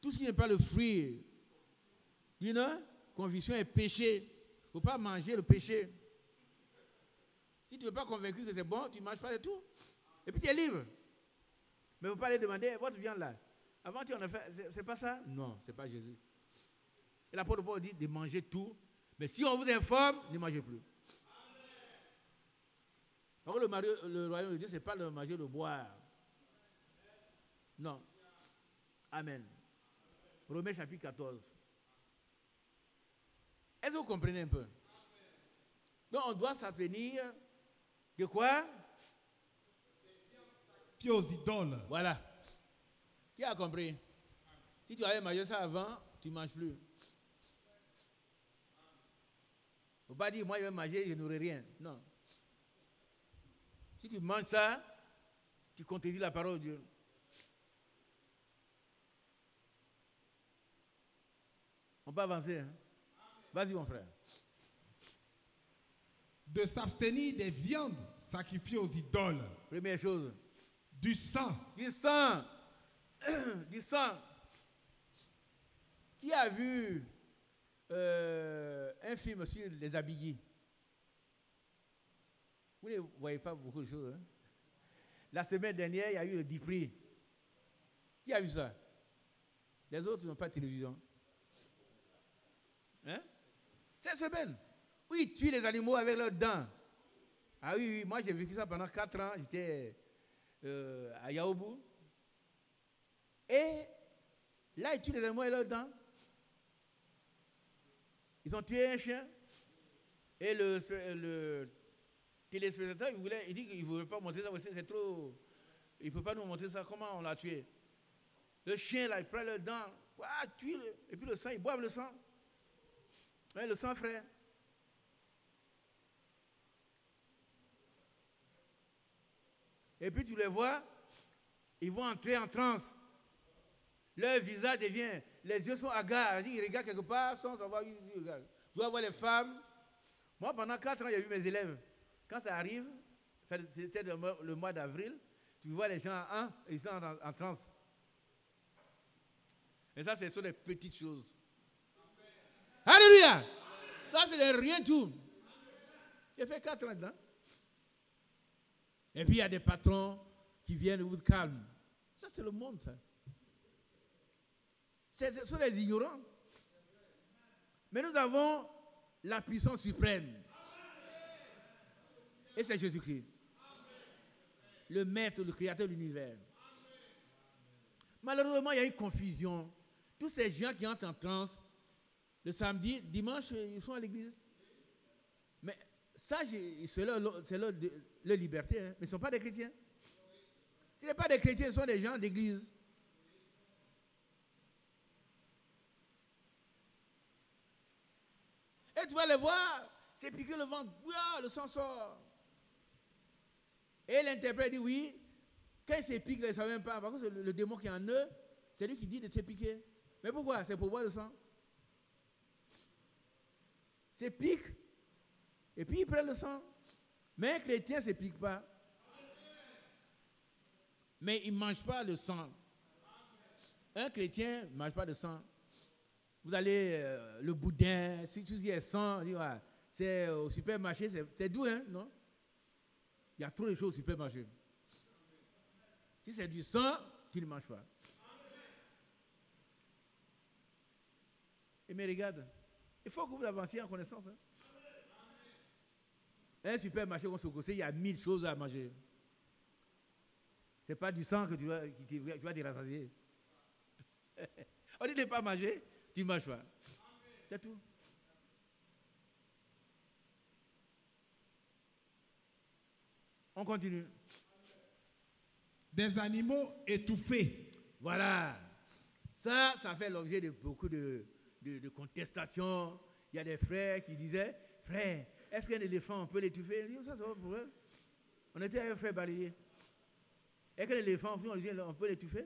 tout ce qui n'est pas le fruit, conviction et péché. Il ne faut pas manger le péché. Si tu n'es pas convaincu que c'est bon, tu ne manges pas, c'est tout. Et puis tu es libre. Mais il ne faut pas aller demander, votre viande là, avant tu en as fait, c'est pas ça? Non, ce n'est pas Jésus. Et l'apôtre Paul dit de manger tout, mais si on vous informe, ne mangez plus. Donc le royaume de Dieu, ce n'est pas le manger, le boire. Non. Amen. Romains chapitre 14. Est-ce que vous comprenez un peu? Donc on doit s'abstenir de quoi? Pieds aux idoles. Voilà. Qui a compris? Si tu avais mangé ça avant, tu ne manges plus. Il ne faut pas dire, moi je vais manger, je n'aurai rien. Non. Si tu manges ça, tu contredis la parole de Dieu. On peut avancer. Hein? Vas-y mon frère. De s'abstenir des viandes sacrifiées aux idoles. Première chose. Du sang. Du sang. Du sang. Qui a vu un film sur les Abigis? Vous ne voyez pas beaucoup de choses. Hein? La semaine dernière, il y a eu le 10 prix. Qui a vu ça? Les autres n'ont pas de télévision. Hein? Cette semaine, où ils tuent les animaux avec leurs dents. Ah oui, oui, moi j'ai vécu ça pendant 4 ans. J'étais à Yaoubou. Et là, ils tuent les animaux avec leurs dents. Ils ont tué un chien. Et le téléspectateur, il dit qu'il ne voulait pas montrer ça. C'est trop. Il ne peut pas nous montrer ça. Comment on l'a tué? Le chien, là, il prend leurs dents. Tue-le. Et puis le sang, ils boivent le sang. Ouais, le sang, frère. Et puis tu les vois, ils vont entrer en transe. Leur visage devient, les yeux sont hagards. Ils regardent quelque part sans savoir où ils regardent. Tu dois voir les femmes. Moi, pendant 4 ans, il y a eu mes élèves. Quand ça arrive, c'était le mois d'avril, tu vois les gens, ils sont en transe. Et ça, ce sont des petites choses. Alléluia! Ça, c'est rien du tout. J'ai fait 4 ans dedans. Et puis, il y a des patrons qui viennent vous calmer. Ça, c'est le monde, ça. Ce sont les ignorants. Mais nous avons la puissance suprême. Et c'est Jésus-Christ. Le maître, le créateur de l'univers. Malheureusement, il y a une confusion. Tous ces gens qui entrent en transe, le samedi, dimanche, ils sont à l'église. Mais ça, c'est leur liberté. Hein. Mais ils ne sont pas des chrétiens. Ce n'est pas des chrétiens, ce sont des gens d'église. Et tu vas les voir, c'est piqué le ventre, le sang sort. Et l'interprète dit oui, quand il se pique, il ne savent même pas. Parce que le démon qui est en eux, c'est lui qui dit de te piquer. Mais pourquoi? C'est pour boire le sang. C'est pique. Et puis ils prennent le sang. Mais un chrétien ne se pique pas. Mais il ne mange pas le sang. Un chrétien ne mange pas de sang. Vous allez, le boudin, si tout ce qui est sang, c'est au supermarché, c'est doux, hein, non? Il y a trop de choses au supermarché. Si c'est du sang, tu ne manges pas. Et mais regarde, il faut que vous avanciez en connaissance. Hein? Un supermarché comme Sokosé, il y a 1000 choses à manger. Ce n'est pas du sang que tu vas te rassasier. On dit de ne pas manger, tu ne manges pas. C'est tout. On continue. Des animaux étouffés. Voilà. Ça fait l'objet de beaucoup de contestations. Il y a des frères qui disaient, frère, est-ce qu'un éléphant, on peut l'étouffer? Ça, c'est pas pour eux. On était avec un frère balayer. Est-ce qu'un éléphant, on peut l'étouffer?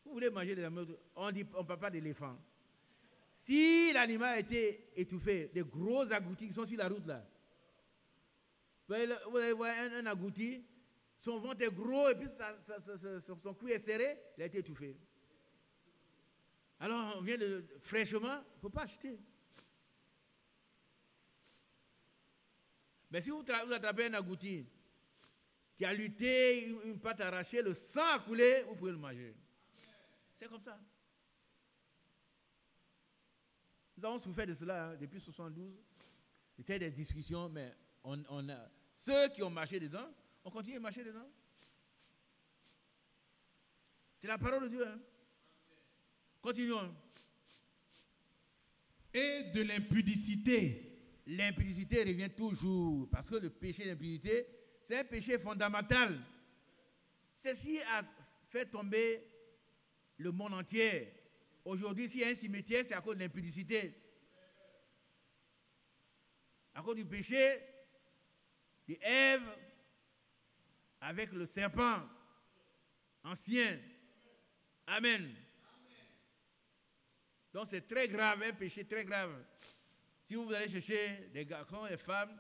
Vous voulez manger des animaux? On ne parle pas d'éléphant. Si l'animal a été étouffé, des gros agoutis qui sont sur la route là, Vous allez voir un agouti, son ventre est gros et puis son cou est serré, il a été étouffé. Alors on vient fraîchement, il ne faut pas acheter. Mais si vous attrapez un agouti qui a lutté, une patte arrachée, le sang a coulé, vous pouvez le manger. C'est comme ça. Nous avons souffert de cela depuis 1972. C'était des discussions, mais ceux qui ont marché dedans, on continue à marcher dedans. C'est la parole de Dieu. Hein? Continuons. Et de l'impudicité. L'impudicité revient toujours, parce que le péché d'impudicité, c'est un péché fondamental. Ceci a fait tomber le monde entier. Aujourd'hui, s'il y a un cimetière, c'est à cause de l'impudicité. À cause du péché d'Ève avec le serpent ancien. Amen. Donc c'est très grave, un péché très grave. Si vous allez chercher des garçons et des femmes,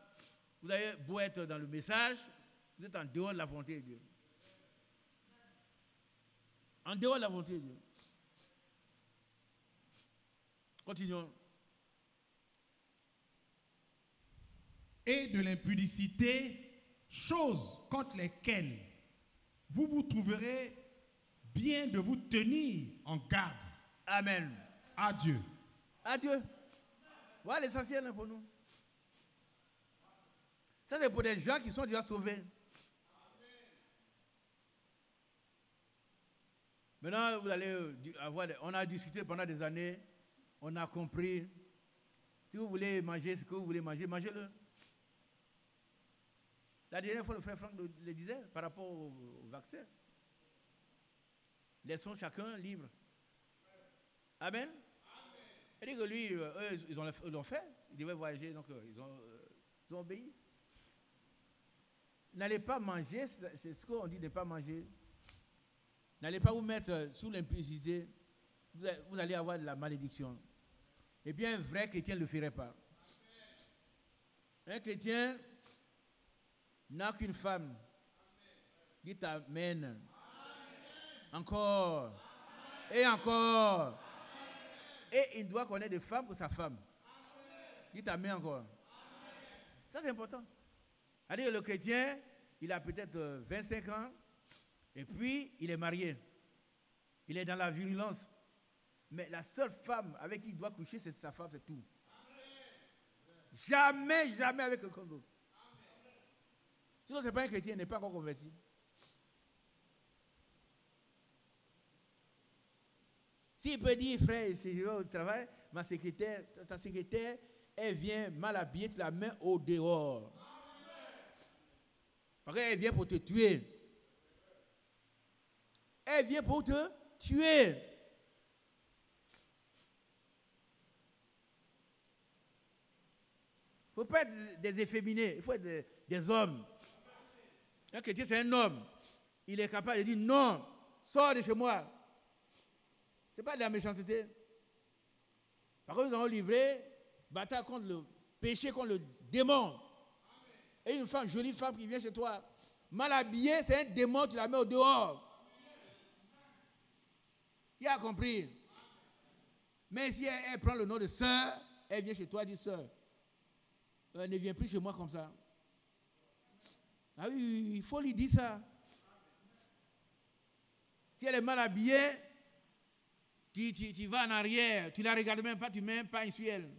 vous allez beau être dans le message, vous êtes en dehors de la volonté de Dieu. En dehors de la volonté de Dieu. Continuons. Et de l'impudicité, choses contre lesquelles vous vous trouverez bien de vous tenir en garde. Amen. Adieu. Adieu. Voilà l'essentiel pour nous. Ça, c'est pour des gens qui sont déjà sauvés. Maintenant, vous allez avoir. On a discuté pendant des années. On a compris. Si vous voulez manger ce que vous voulez manger, mangez-le. La dernière fois, le frère Franck le disait par rapport au vaccin. Laissons chacun libre. Amen. Il dit que lui, eux, ils l'ont fait. Ils devaient voyager, donc ils ont obéi. N'allez pas manger, c'est ce qu'on dit de ne pas manger. N'allez pas vous mettre sous l'impudicité. Vous allez avoir de la malédiction. Eh bien, un vrai chrétien ne le ferait pas. Un chrétien n'a qu'une femme. Dites Amen. Encore. Et encore. Et il doit connaître des femmes pour sa femme. Dites Amen encore. Ça, c'est important. C'est-à-dire le chrétien, il a peut-être 25 ans, et puis il est marié. Il est dans la virulence. Mais la seule femme avec qui il doit coucher, c'est sa femme, c'est tout. Jamais, jamais avec quelqu'un d'autre. Sinon, ce n'est pas un chrétien, il n'est pas encore converti. S'il peut dire, frère, si je vais au travail, ta secrétaire, elle vient mal habillée, tu la mets au dehors. Parce qu'elle vient pour te tuer. Elle vient pour te tuer. Il ne faut pas être des efféminés, il faut être des hommes. Un chrétien, c'est un homme. Il est capable de dire non, sors de chez moi. Ce n'est pas de la méchanceté. Par contre, nous avons livré bataille contre le péché, contre le démon. Et une femme, jolie femme qui vient chez toi, mal habillée, c'est un démon, tu la mets au dehors. Qui a compris? Mais si elle prend le nom de sœur, elle vient chez toi, dit sœur, ne viens plus chez moi comme ça. Ah oui, il faut lui dire ça. Si elle est mal habillée, tu vas en arrière, tu ne la regardes même pas, tu ne mets même pas une sur elle.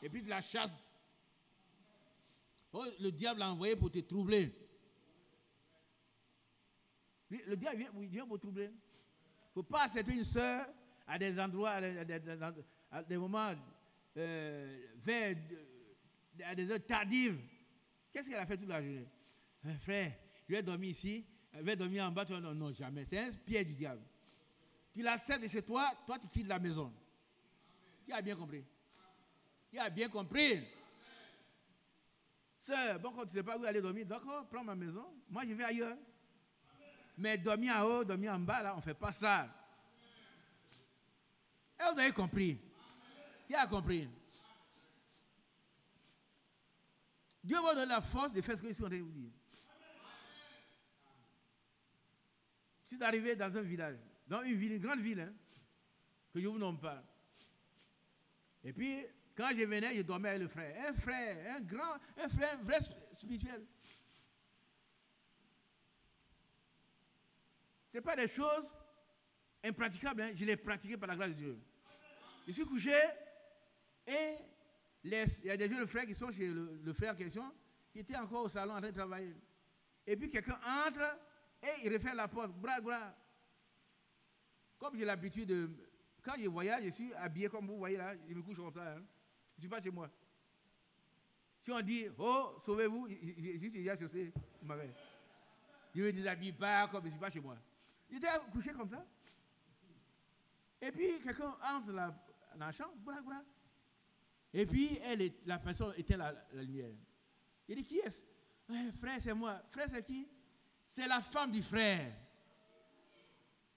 Et puis tu la chasses. Oh, le diable l'a envoyé pour te troubler. Le diable vient pour te troubler. Il ne faut pas accepter une soeur à des endroits, à des moments, à des heures tardives. Qu'est-ce qu'elle a fait toute la journée? Frère, je vais dormir ici, je vais dormir en bas. Toi, non, jamais. C'est un piège du diable. Tu l'acceptes de chez toi, toi tu quittes la maison. Qui a bien compris? Qui a bien compris? Sœur, bon, quand tu ne sais pas où aller dormir, d'accord, prends ma maison. Moi, je vais ailleurs. Mais dormir en haut, dormir en bas, là, on ne fait pas ça. Et vous avez compris? Qui a compris? Dieu va donner la force de faire ce que je suis en train de vous dire. Je suis arrivé dans un village, dans une ville, une grande ville, hein, que je ne vous nomme pas. Et puis, quand je venais, je dormais avec le frère. Un frère, un frère vrai spirituel. Ce n'est pas des choses impraticables, hein. Je les pratiquais par la grâce de Dieu. Je suis couché et il y a des jeunes frères qui sont chez le frère en question, qui étaient encore au salon en train de travailler. Et puis quelqu'un entre et il referme la porte. Bra. Comme j'ai l'habitude de... Quand je voyage, je suis habillé comme vous voyez là, je me couche comme ça. Hein. Je ne suis pas chez moi. Si on dit, oh, sauvez-vous, je suis déjà chaussé. Je me déshabille pas comme je ne suis pas chez moi. J'étais couché comme ça. Et puis quelqu'un entre dans la chambre, bra. Et puis la personne éteint la lumière. Il dit, qui est-ce? Frère, c'est moi. Frère, c'est qui? C'est la femme du frère.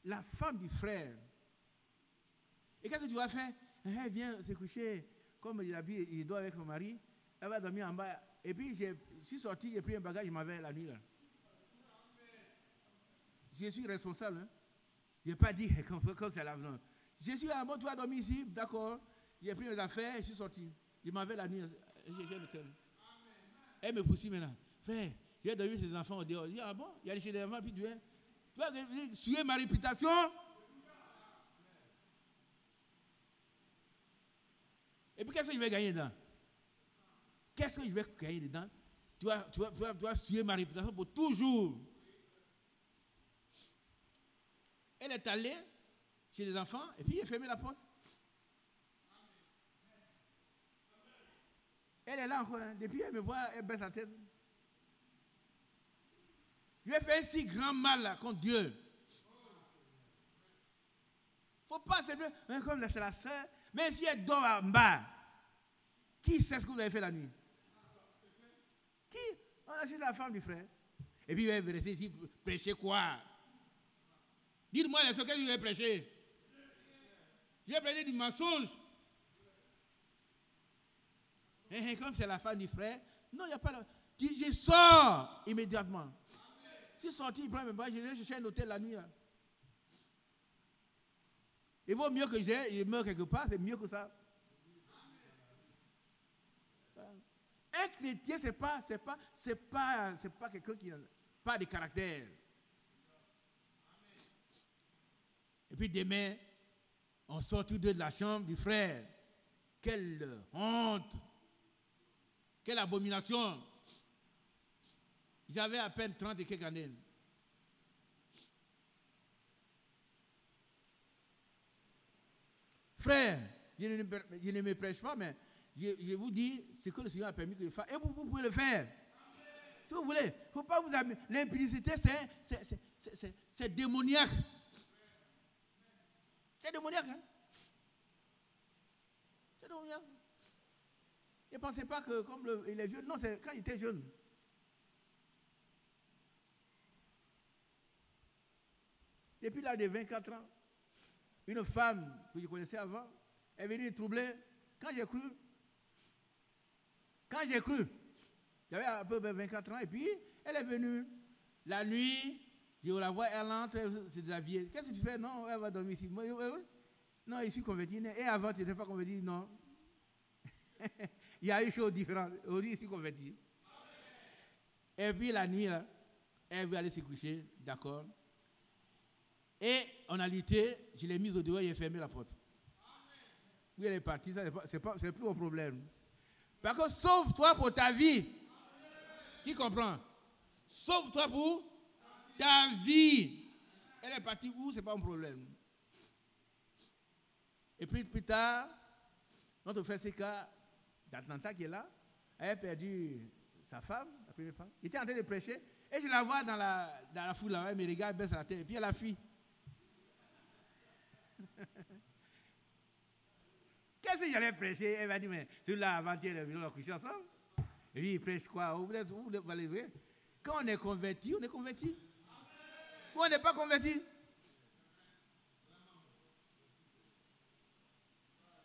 La femme du frère. Et qu'est-ce que tu vas faire? Elle vient se coucher. Comme il dort avec son mari, elle va dormir en bas. Et puis, je suis sorti, j'ai pris un bagage, je m'avais la nuit là. Je suis responsable. Hein? Je n'ai pas dit comme c'est l'avenant. Je suis à bon, tu vas dormir ici, d'accord. J'ai pris mes affaires et je suis sorti. Je m'avais la nuit. J'ai le thème. Elle me poursuit maintenant. Frère, je vais dormir ses enfants au dehors. Je dis, ah bon? Il y a chez les enfants, puis tu vas suer ma réputation. Et puis qu'est-ce que je vais gagner dedans? Qu'est-ce que je vais gagner dedans? Tu vas tuer ma réputation pour toujours. Elle est allée chez les enfants et puis elle a fermé la porte. Elle est là encore. Hein. Depuis elle me voit, elle baisse la tête. Je vais faire un si grand mal là, contre Dieu. Il ne faut pas se dire, comme c'est la sœur. Mais si elle dort en bas, qui sait ce que vous avez fait la nuit? Qui? On a juste la femme du frère. Et puis il va rester ici, prêcher quoi? Dites-moi ce que je vais prêcher. Je vais prêcher du mensonge. Et comme c'est la femme du frère, non, il n'y a pas de... Je sors immédiatement. Je suis sorti, il prend mes bagages, je vais chercher un hôtel la nuit. Là. Il vaut mieux que je meure quelque part, c'est mieux que ça. Un chrétien, c'est pas quelqu'un qui n'a pas de caractère. Et puis demain, on sort tous deux de la chambre du frère. Quelle honte! Quelle abomination! J'avais à peine 30 et quelques années. Frère, je ne me prêche pas, mais je vous dis ce que le Seigneur a permis que je fasse. Et vous pouvez le faire. Si vous voulez, il ne faut pas vous amener. L'impudicité, c'est démoniaque. C'est démoniaque, hein? C'est démoniaque. Ne pensez pas que comme il est vieux. Non, c'est quand il était jeune. Depuis l'âge de 24 ans, une femme que je connaissais avant est venue me troubler. Quand j'ai cru, j'avais à peu près 24 ans, et puis elle est venue la nuit, je la vois, elle entre, elle se déshabille. Qu'est-ce que tu fais? Non, elle va dormir ici. Moi, oui. Non, je suis converti. Et avant, tu n'étais pas converti? Non. Il y a eu des choses différentes. Aujourd'hui, je suis converti. Et puis la nuit, là, elle veut aller se coucher, d'accord. Et on a lutté, je l'ai mise au dehors et j'ai fermé la porte. Oui, elle est partie, ça, c'est plus mon problème. Par contre, sauve-toi pour ta vie. Qui comprend? Sauve-toi pour ta vie. Elle est partie où? C'est pas un problème. Et puis plus tard, notre frère Seka d'Atlanta qui est là, a perdu sa femme, la première femme. Il était en train de prêcher et je la vois dans la foule là, elle me regarde, baisse la tête et puis elle a fui. Qu'est-ce que j'allais prêcher? Elle m'a dit, mais celui-là, avant-hier, elle est venue, on a couché ensemble. Et puis, il prêche quoi? Vous allez voir. Quand on est converti, on est converti. Ou on n'est pas converti.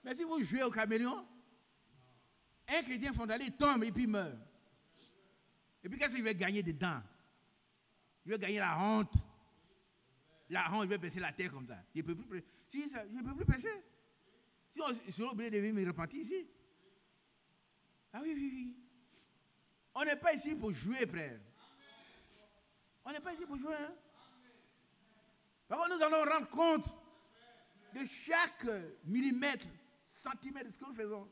Mais si vous jouez au caméléon, un chrétien fondalé tombe et puis meurt. Et puis qu'est-ce qu'il veut gagner dedans? Il veut gagner la honte. La honte, il veut baisser la terre comme ça. Il ne peut plus, je ne peux plus pécher. Si on est obligé de me repentir ici. Ah oui, oui, oui. On n'est pas ici pour jouer, frère. On n'est pas ici pour jouer. Hein? Par contre, nous allons rendre compte de chaque millimètre, centimètre de ce que nous faisons.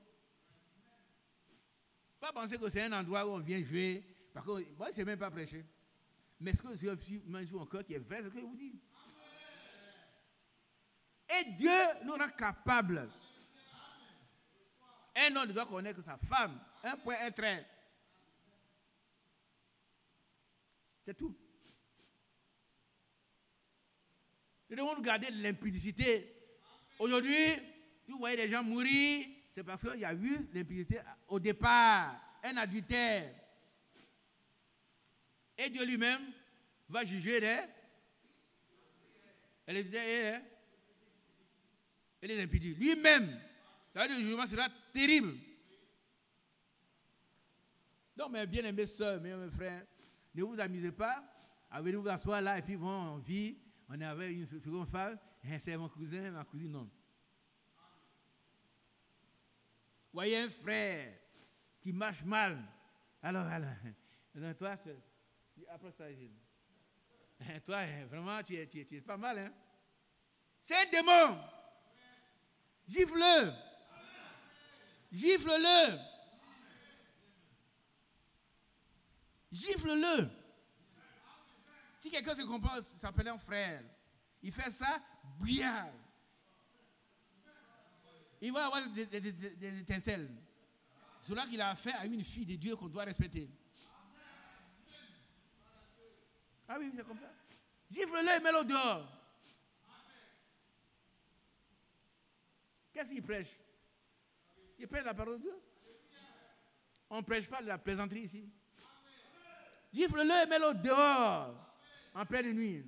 Pas penser que c'est un endroit où on vient jouer. Parce que moi, je ne sais même pas prêcher. Mais ce que je suis encore qui est vrai, c'est ce que je vous dis. Et Dieu nous rend capables. Un homme doit connaître sa femme. Un point, un trait. C'est tout. Nous devons garder l'impudicité. Aujourd'hui, si vous voyez des gens mourir, c'est parce qu'il y a eu l'impudicité au départ. Un adultère. Et Dieu lui-même va juger les impudicés. Lui-même. Ça veut dire que le jugement sera terrible. Donc, mes bien-aimés sœurs, mes frères, ne vous amusez pas à venir vous asseoir là et puis bon, on vit, on est avec une seconde femme, c'est mon cousin, ma cousine, non. Voyez un frère qui marche mal. Alors, toi, après ça, toi, vraiment, tu es pas mal, hein. C'est un démon. Gifle-le. Gifle-le. Gifle-le. Si quelqu'un se comporte, ça s'appelle un frère. Il fait ça, bien. Il va avoir des étincelles. C'est là qu'il a affaire à une fille de Dieu qu'on doit respecter. Ah oui, c'est comme ça. Gifle-le et mets-le dehors. Qu'est-ce qu'il prêche? Il prêche la parole de Dieu. On ne prêche pas de la plaisanterie ici. Gifle-le et mets-le dehors. En pleine nuit.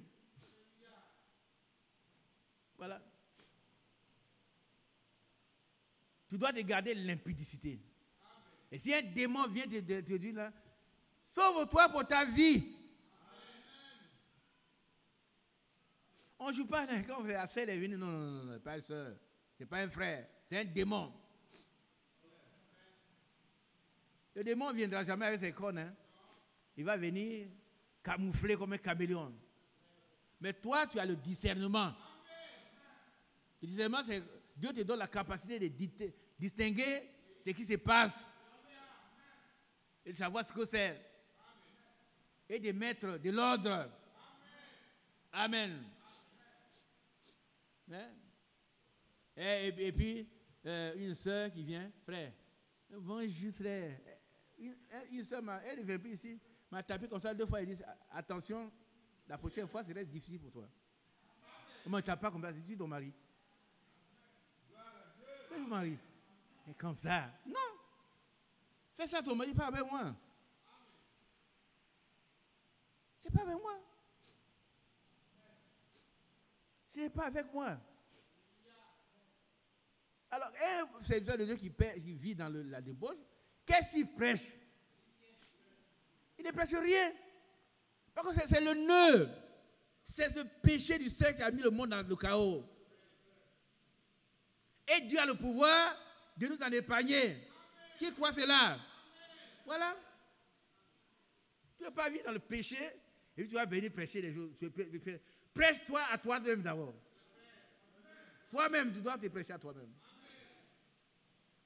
Voilà. Tu dois te garder l'impudicité. Et si un démon vient te dire là, sauve-toi pour ta vie. On ne joue pas quand la sœur est venue. Non, pas une sœur. Ce n'est pas un frère. C'est un démon. Le démon ne viendra jamais avec ses cornes. Hein. Il va venir camoufler comme un caméléon. Mais toi, tu as le discernement. Le discernement, c'est Dieu te donne la capacité de distinguer ce qui se passe. Et de savoir ce que c'est. Et de mettre de l'ordre. Amen. Hein? Et puis, une soeur qui vient, frère, bonjour frère. Une soeur, elle ne vient plus ici, m'a tapé comme ça 2 fois, elle dit, attention, la prochaine fois, ça va être difficile pour toi. Comment tu ne tapes pas comme ça, c'est ton mari. C'est ton mari. Et comme ça, non. Fais ça ton mari, pas avec moi. C'est pas avec moi. Ce n'est pas avec moi. Alors, un serviteur de Dieu qui vit dans la débauche, qu'est-ce qu'il prêche? Il ne prêche rien. Parce que c'est le nœud. C'est ce péché du siècle qui a mis le monde dans le chaos. Et Dieu a le pouvoir de nous en épargner. Qui croit cela? Voilà. Tu ne peux pas vivre dans le péché et puis tu vas venir prêcher les choses. Prêche-toi à toi-même d'abord. Toi-même, tu dois te prêcher à toi-même.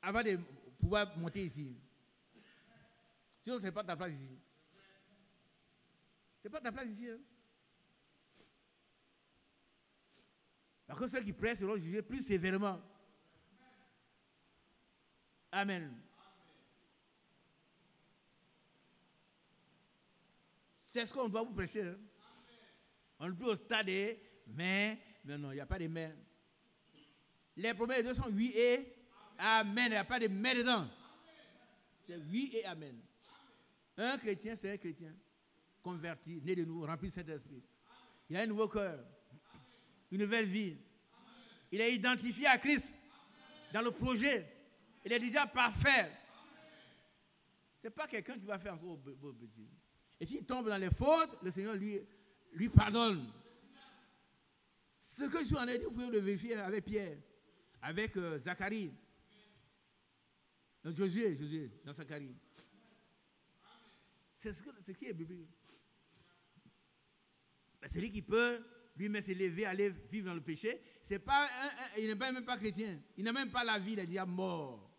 Avant de pouvoir monter ici. Sinon, ce n'est pas ta place ici. Ce n'est pas ta place ici. Hein? Parce que ceux qui prêchent seront jugés plus sévèrement. Amen. C'est ce qu'on doit vous prêcher. Hein? On n'est plus au stade de mais non, il n'y a pas de mais. Les premiers deux sont oui et amen. Il n'y a pas de mais dedans. C'est oui et amen. Un chrétien, c'est un chrétien. Converti, né de nouveau, rempli de Saint-Esprit. Il a un nouveau cœur. Une nouvelle vie. Il est identifié à Christ dans le projet. Il est déjà parfait. Ce n'est pas quelqu'un qui va faire encore beau petit. Et s'il tombe dans les fautes, le Seigneur lui pardonne. Ce que je suis en train de dire, vous pouvez le vérifier avec Pierre, avec Zacharie. Josué, dans Zacharie. C'est ce qui est biblique. Celui qui peut lui-même s'élever, aller vivre dans le péché, il n'est même pas chrétien. Il n'a même pas la vie, il est déjà mort.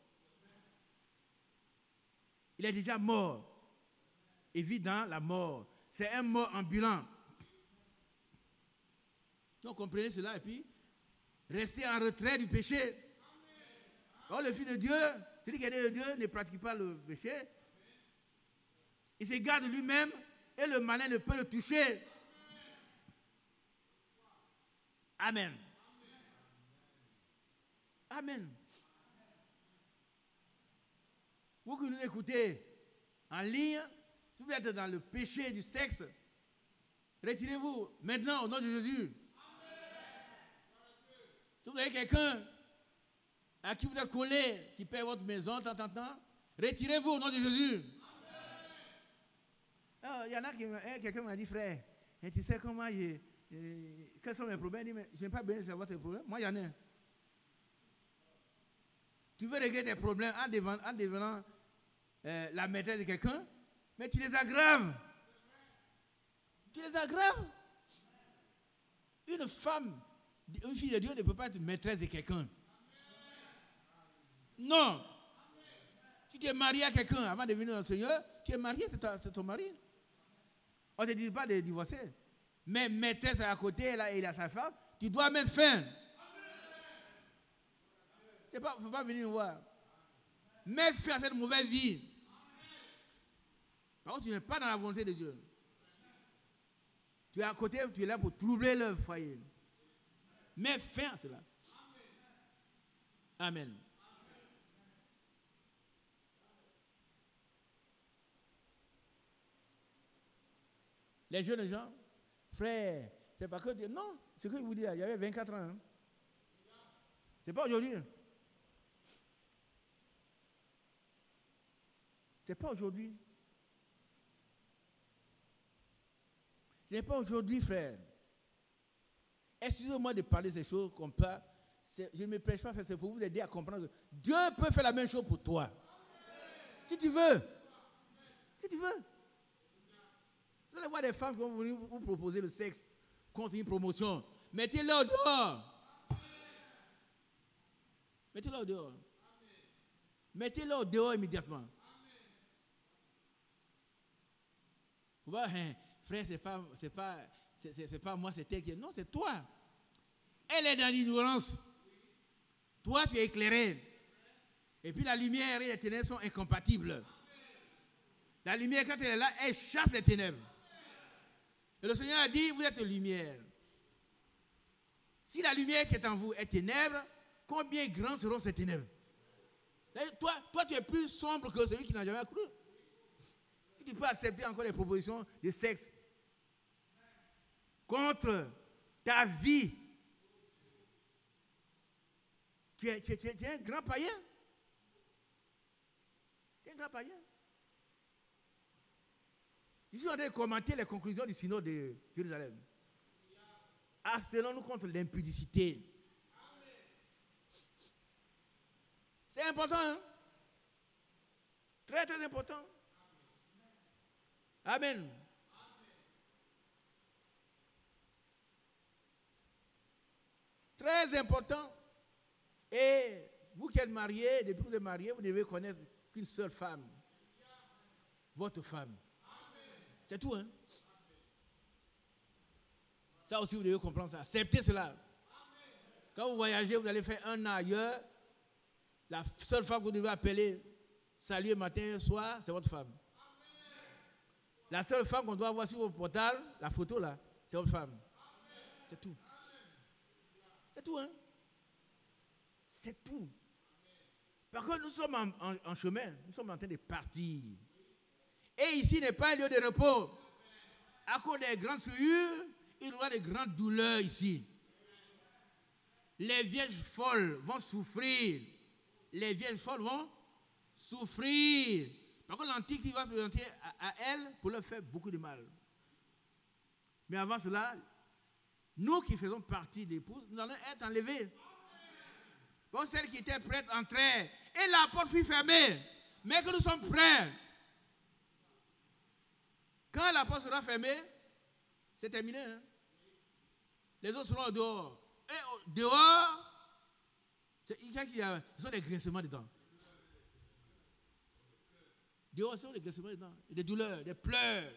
Il est déjà mort. Il vit dans la mort. C'est un mort ambulant. Donc comprenez cela et puis restez en retrait du péché. Or le Fils de Dieu, celui qui est né de Dieu, ne pratique pas le péché. Il se garde lui-même et le malin ne peut le toucher. Amen. Amen. Vous qui nous écoutez en ligne, si vous êtes dans le péché du sexe, retirez-vous maintenant au nom de Jésus. Si vous avez quelqu'un à qui vous êtes collé, qui paie votre maison de temps en temps, retirez-vous au nom de Jésus. Il y en a qui, quelqu'un m'a dit, frère, tu sais comment quels sont mes problèmes? Il dit, mais je n'ai pas besoin de savoir tes problèmes. Moi, il y en a. Tu veux régler tes problèmes en devenant la maîtresse de quelqu'un, mais tu les aggraves. Tu les aggraves. Une femme, une fille de Dieu ne peut pas être maîtresse de quelqu'un. Non. Si tu es marié à quelqu'un avant de venir dans le Seigneur, tu es marié, c'est ton mari. On ne te dit pas de divorcer. Mais maîtresse à côté, là, il a sa femme, tu dois mettre fin. Il ne faut pas venir nous voir. Mets fin à cette mauvaise vie. Par contre, tu n'es pas dans la volonté de Dieu. Tu es à côté, tu es là pour troubler le foyer. Mets fin à cela. Amen. Les jeunes gens, frère, c'est pas que Dieu. Non, ce que je vous dis, il y avait 24 ans. Hein. C'est pas aujourd'hui. C'est pas aujourd'hui. Ce n'est pas aujourd'hui, frère. Excusez-moi de parler de ces choses comme ça. Je ne me prêche pas, c'est pour vous aider à comprendre que Dieu peut faire la même chose pour toi. Si tu veux. Si tu veux. Vous allez voir des femmes qui vont venir vous proposer le sexe contre une promotion. Mettez-le dehors. Mettez-le dehors. Mettez-le dehors immédiatement. Vous voyez, frère, c'est pas moi, c'est elle qui est. Non, c'est toi. Elle est dans l'ignorance. Toi, tu es éclairé. Et puis la lumière et les ténèbres sont incompatibles. La lumière, quand elle est là, elle chasse les ténèbres. Et le Seigneur a dit, vous êtes lumière. Si la lumière qui est en vous est ténèbres, combien grands seront ces ténèbres? Toi, tu es plus sombre que celui qui n'a jamais cru. Si tu peux accepter encore les propositions de sexe contre ta vie, tu es un grand païen. Tu es un grand païen. Je suis en train de commenter les conclusions du synode de Jérusalem. Abstenons-nous contre l'impudicité. C'est important, hein? Très, très important. Amen. Très important. Et vous qui êtes mariés, depuis que vous êtes mariés, vous devez connaître qu'une seule femme. Votre femme. C'est tout, hein? Ça aussi, vous devez comprendre ça. Acceptez cela. Quand vous voyagez, vous allez faire un an ailleurs. La seule femme que vous devez appeler, saluer matin, soir, c'est votre femme. La seule femme qu'on doit avoir sur votre portable, la photo là, c'est votre femme. C'est tout. C'est tout, hein? C'est tout. Par contre, nous sommes en chemin. Nous sommes en train de partir. Et ici n'est pas un lieu de repos. À cause des grandes souillures, il y aura de grandes douleurs ici. Les vierges folles vont souffrir. Les vierges folles vont souffrir. Par contre, l'Antichrist va se présenter à elle pour leur faire beaucoup de mal. Mais avant cela, nous qui faisons partie de l'épouse, nous allons être enlevés. Donc celle qui était prête entrait et la porte fut fermée. Mais que nous sommes prêts. Quand la porte sera fermée, c'est terminé. Hein? Les autres seront dehors. Et dehors, il y a des grincements dedans. Dehors, ce sont des grincements dedans. Des douleurs, des pleurs.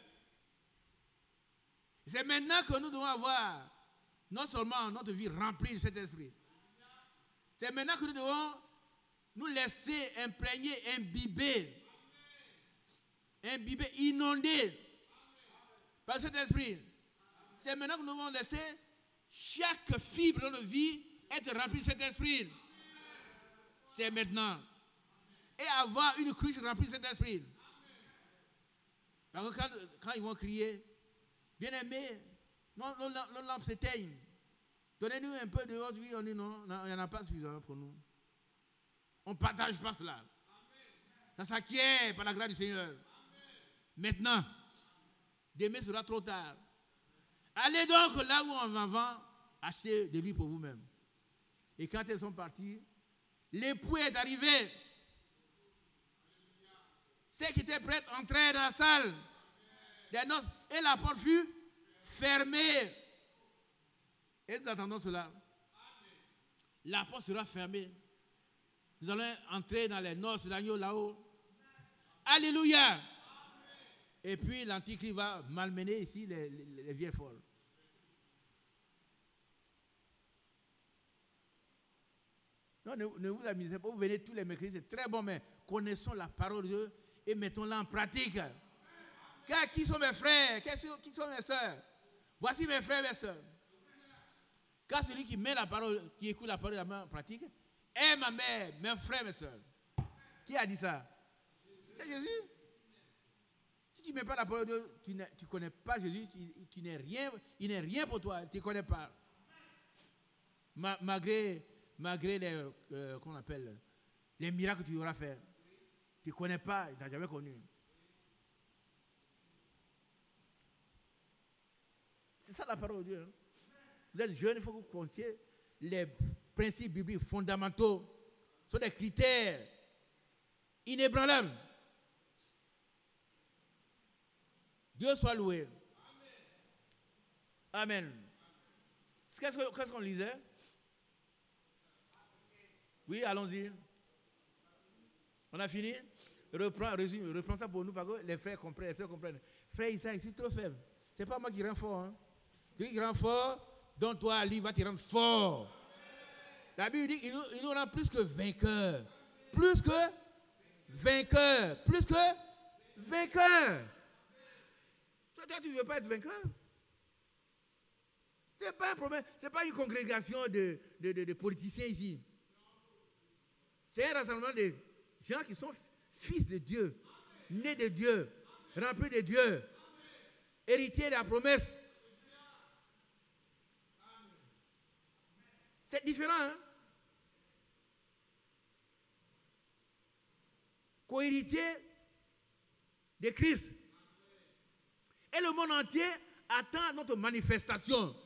C'est maintenant que nous devons avoir non seulement notre vie remplie de cet esprit. C'est maintenant que nous devons nous laisser imprégner, imbiber, inonder par cet esprit. C'est maintenant que nous devons laisser chaque fibre de notre vie être remplie de cet esprit. C'est maintenant. Et avoir une cruche remplie de cet esprit. Parce que quand ils vont crier, bien-aimés, nos lampes s'éteignent. Donnez-nous un peu de votre vie. On dit non, il n'y en a pas suffisamment pour nous. On ne partage pas cela. Ça s'acquiert par la grâce du Seigneur. Maintenant, demain sera trop tard. Allez donc là où on va vendre, achetez de l'huile pour vous-même. Et quand elles sont parties, l'époux est arrivé. Ceux qui étaient prêts entraient dans la salle des noces et la porte fut fermée. Et nous attendons cela. La porte sera fermée. Nous allons entrer dans les noces de l'agneau là-haut. Alléluia. Et puis l'Antichrist va malmener ici les vieilles folles. Non, ne vous amusez pas. Vous venez tous les mercredis, c'est très bon, mais connaissons la parole de Dieu et mettons-la en pratique. Car qui sont mes frères? Qui sont mes soeurs? Voici mes frères et mes soeurs. Car celui qui met la parole, qui écoute la parole en pratique, est ma mère, mes frères et mes soeurs. Qui a dit ça? C'est Jésus. Si tu ne mets pas la parole de Dieu, tu ne connais pas Jésus, tu n'es rien, il n'est rien pour toi, tu ne connais pas. Malgré les, comment on appelle, les miracles que tu auras fait, tu ne connais pas, tu n'as jamais connu. C'est ça la parole de Dieu. Hein. Vous êtes jeune, il faut que vous connaissiez les principes bibliques fondamentaux. Ce sont des critères inébranlables. Dieu soit loué. Amen. Qu'est-ce qu'on lisait? Oui, allons-y. On a fini? Reprends ça pour nous, parce que les frères comprennent, les sœurs comprennent. Frère Isaac, je suis trop faible. Ce n'est pas moi qui rends fort. Hein. Celui qui rend fort, donc toi, lui, va te rendre fort. La Bible dit qu'il nous rend plus que vainqueurs. Plus que vainqueurs. Plus que vainqueurs. Toi, tu ne veux pas être vainqueur? Ce n'est pas un problème. Ce n'est pas une congrégation de politiciens ici. C'est un rassemblement de gens qui sont fils de Dieu, nés de Dieu, remplis de Dieu, héritiers de la promesse. C'est différent, hein? Co-héritier de Christ. Et le monde entier attend notre manifestation.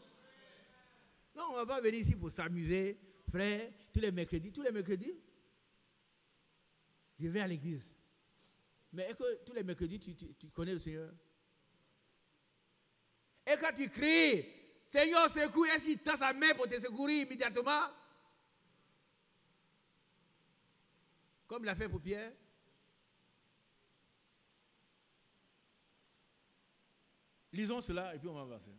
Non, on ne va pas venir ici pour s'amuser, frère, tous les mercredis. Tous les mercredis, je vais à l'église. Mais est-ce que tous les mercredis, tu connais le Seigneur? Et quand tu cries, Seigneur, secours, est-ce qu'il tend sa main pour te secourir immédiatement? Comme il l'a fait pour Pierre. Lisons cela et puis on va avancer.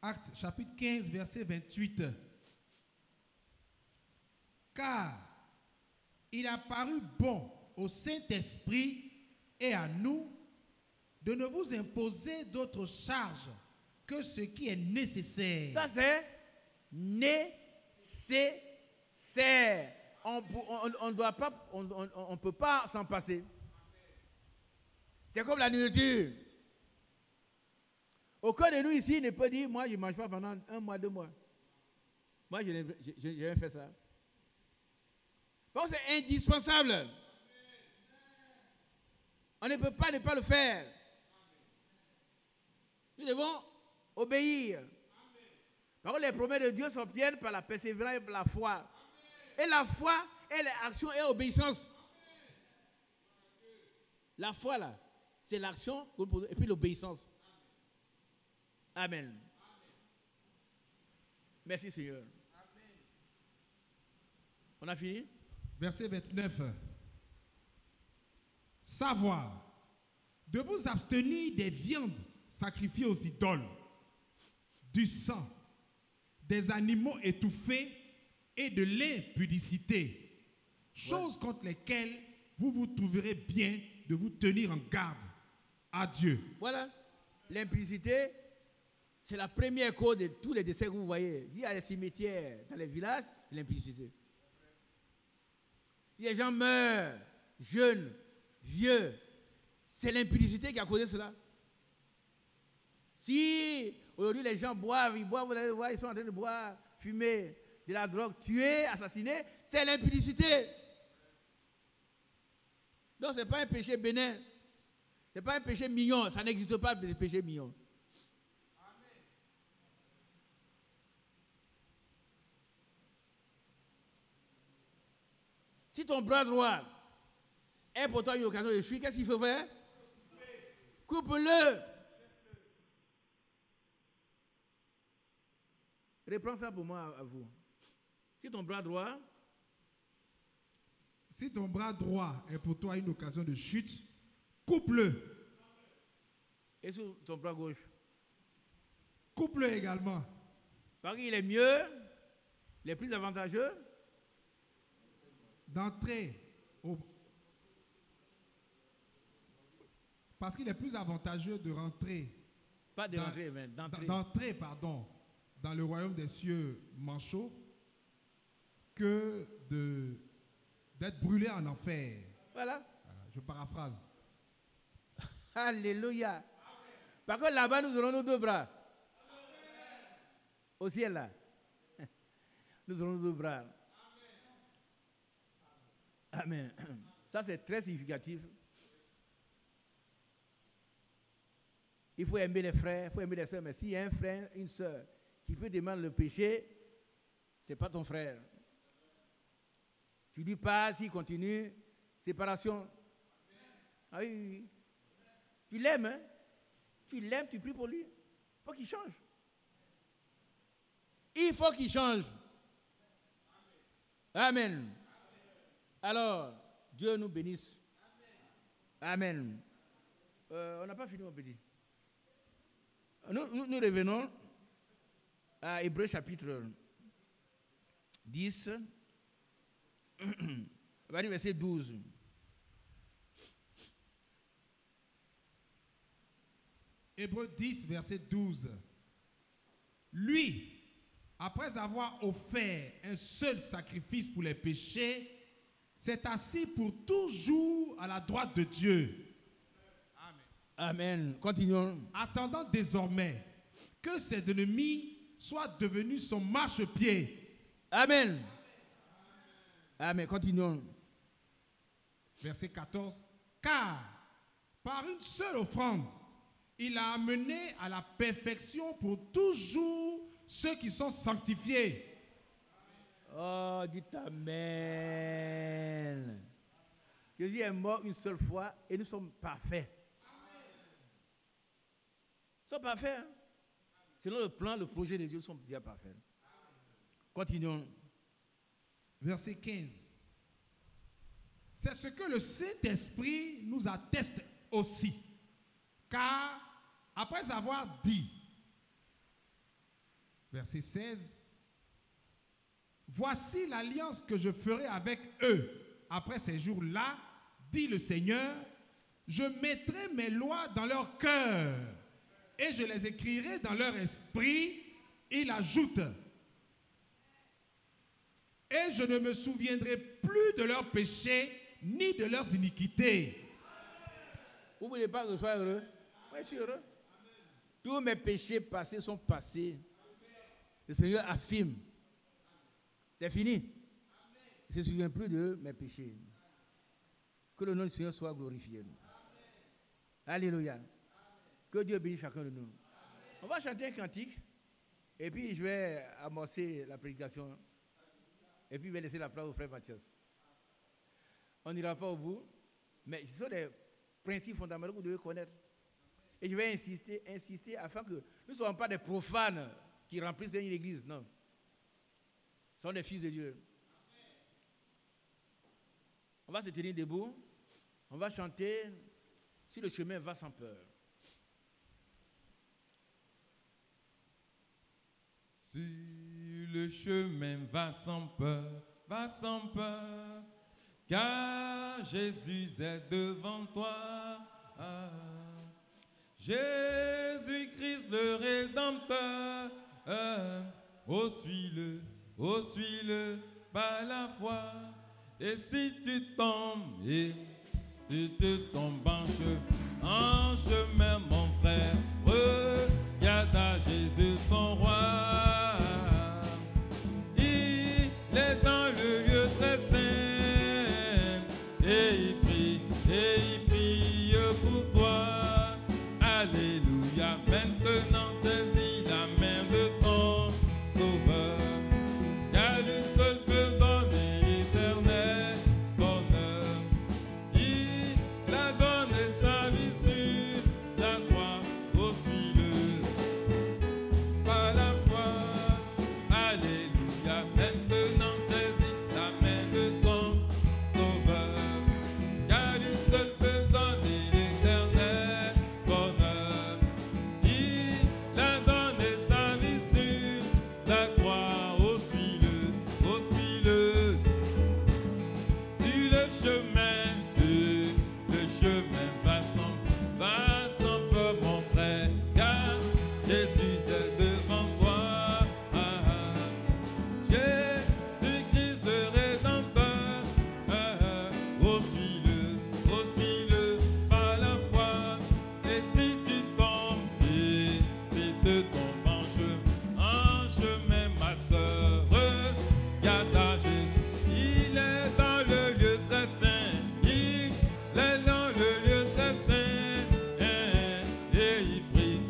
Actes chapitre 15, verset 28. Car il a paru bon au Saint-Esprit et à nous de ne vous imposer d'autres charges que ce qui est nécessaire. Ça c'est nécessaire. On doit pas, on peut pas s'en passer. C'est comme la nourriture. Aucun de nous ici ne peut dire, moi je ne mange pas pendant 1 mois, 2 mois. Moi je n'ai fait ça. Donc c'est indispensable. On ne peut pas ne pas le faire. Nous devons obéir. Par contre, les promesses de Dieu s'obtiennent par la persévérance et par la foi. Et la foi est l'action et obéissance. La foi, là, c'est l'action et puis l'obéissance. Amen. Merci, Seigneur. On a fini? Verset 29. Savoir de vous abstenir des viandes sacrifiées aux idoles, du sang, des animaux étouffés et de l'impudicité, choses contre lesquelles vous vous trouverez bien de vous tenir en garde à Dieu. Voilà. L'impudicité, c'est la première cause de tous les décès que vous voyez. Il y a les cimetières dans les villages, c'est l'impudicité. Si les gens meurent, jeunes, vieux, c'est l'impudicité qui a causé cela. Si aujourd'hui les gens boivent, vous allez voir, ils sont en train de boire, fumer, de la drogue, tuer, assassiner, c'est l'impudicité. Donc ce n'est pas un péché bénin, ce n'est pas un péché mignon, ça n'existe pas de péché mignon. Si ton bras droit est pour toi une occasion de fuir, qu'est-ce qu'il faut faire? Coupe-le. Reprends ça pour moi à vous. Si ton bras droit est pour toi une occasion de chute, coupe-le. Et sur ton bras gauche, coupe-le également. parce qu'il est mieux, il est plus avantageux d'entrer parce qu'il est plus avantageux de rentrer. Pas de rentrer, mais d'entrer. D'entrer, pardon, dans le royaume des cieux manchot que d'être brûlé en enfer. Voilà. Je paraphrase. Alléluia. Par contre, là-bas, nous aurons nos deux bras. Au ciel, là. Nous aurons nos deux bras. Amen. Ça, c'est très significatif. Il faut aimer les frères, il faut aimer les sœurs. Mais s'il y a un frère, une sœur qui peut demander le péché, ce n'est pas ton frère. Tu lui parles, s'il continue, séparation. Ah oui, oui, oui. Tu l'aimes, hein? Tu l'aimes, tu pries pour lui. Il faut qu'il change. Il faut qu'il change. Amen. Alors, Dieu nous bénisse. Amen. On n'a pas fini, mon petit. Nous revenons à Hébreux chapitre 10, verset 12. Hébreux 10, verset 12. Lui, après avoir offert un seul sacrifice pour les péchés, s'est assis pour toujours à la droite de Dieu. Amen. Continuons. Attendant désormais que ses ennemis soient devenus son marchepied. Amen. Amen. Continuons. Verset 14. Car par une seule offrande, il a amené à la perfection pour toujours ceux qui sont sanctifiés. Oh, dites Amen. Jésus est mort une seule fois et nous sommes parfaits. Nous sommes parfaits. Hein? Selon le plan, le projet de Dieu, nous sommes déjà parfaits. Continuons. Verset 15. C'est ce que le Saint-Esprit nous atteste aussi. Car après avoir dit, verset 16, voici l'alliance que je ferai avec eux. Après ces jours-là, dit le Seigneur, je mettrai mes lois dans leur cœur et je les écrirai dans leur esprit. Il ajoute, et je ne me souviendrai plus de leurs péchés ni de leurs iniquités. Vous ne voulez pas que je sois heureux? Moi, je suis heureux. Tous mes péchés passés sont passés. Le Seigneur affirme. C'est fini. Il ne se souvient plus de mes péchés. Que le nom du Seigneur soit glorifié. Alléluia. Que Dieu bénisse chacun de nous. On va chanter un cantique. Et puis je vais amorcer la prédication. Et puis je vais laisser la place au frère Mathias. On n'ira pas au bout. Mais ce sont des principes fondamentaux que vous devez connaître. Et je vais insister afin que nous ne soyons pas des profanes qui remplissent une église. Non. Ce sont des fils de Dieu. On va se tenir debout. On va chanter Si le chemin va sans peur. Si le chemin va sans peur, car Jésus est devant toi. Jésus-Christ le Rédempteur, oh suis-le par la foi. Et si tu tombes, en chemin, mon frère, regarde à Jésus ton roi. Il est dans le lieu très saint, et il prie pour toi. Alléluia, maintenant saisis la main de ton Sauveur, car lui seul peut donner l'éternel bonheur. Il a donné sa vie sur la croix, oh suis-le par la foi. Alléluia, maintenant saisis la main de ton Sauveur, car lui seul peut donner l'éternel bonheur. Il a donné sa vie sur la croix, oh suis-le, sur le chemin va sans peur, mon frère, car Jésus est devant toi. Jésus-Christ le Rédempteur, oh suis-le par la foi. Et si tu tombes, en chemin, ma soeur, regarde à Jésus, il est dans le lieu très saint, il est dans le lieu très saint, et il prie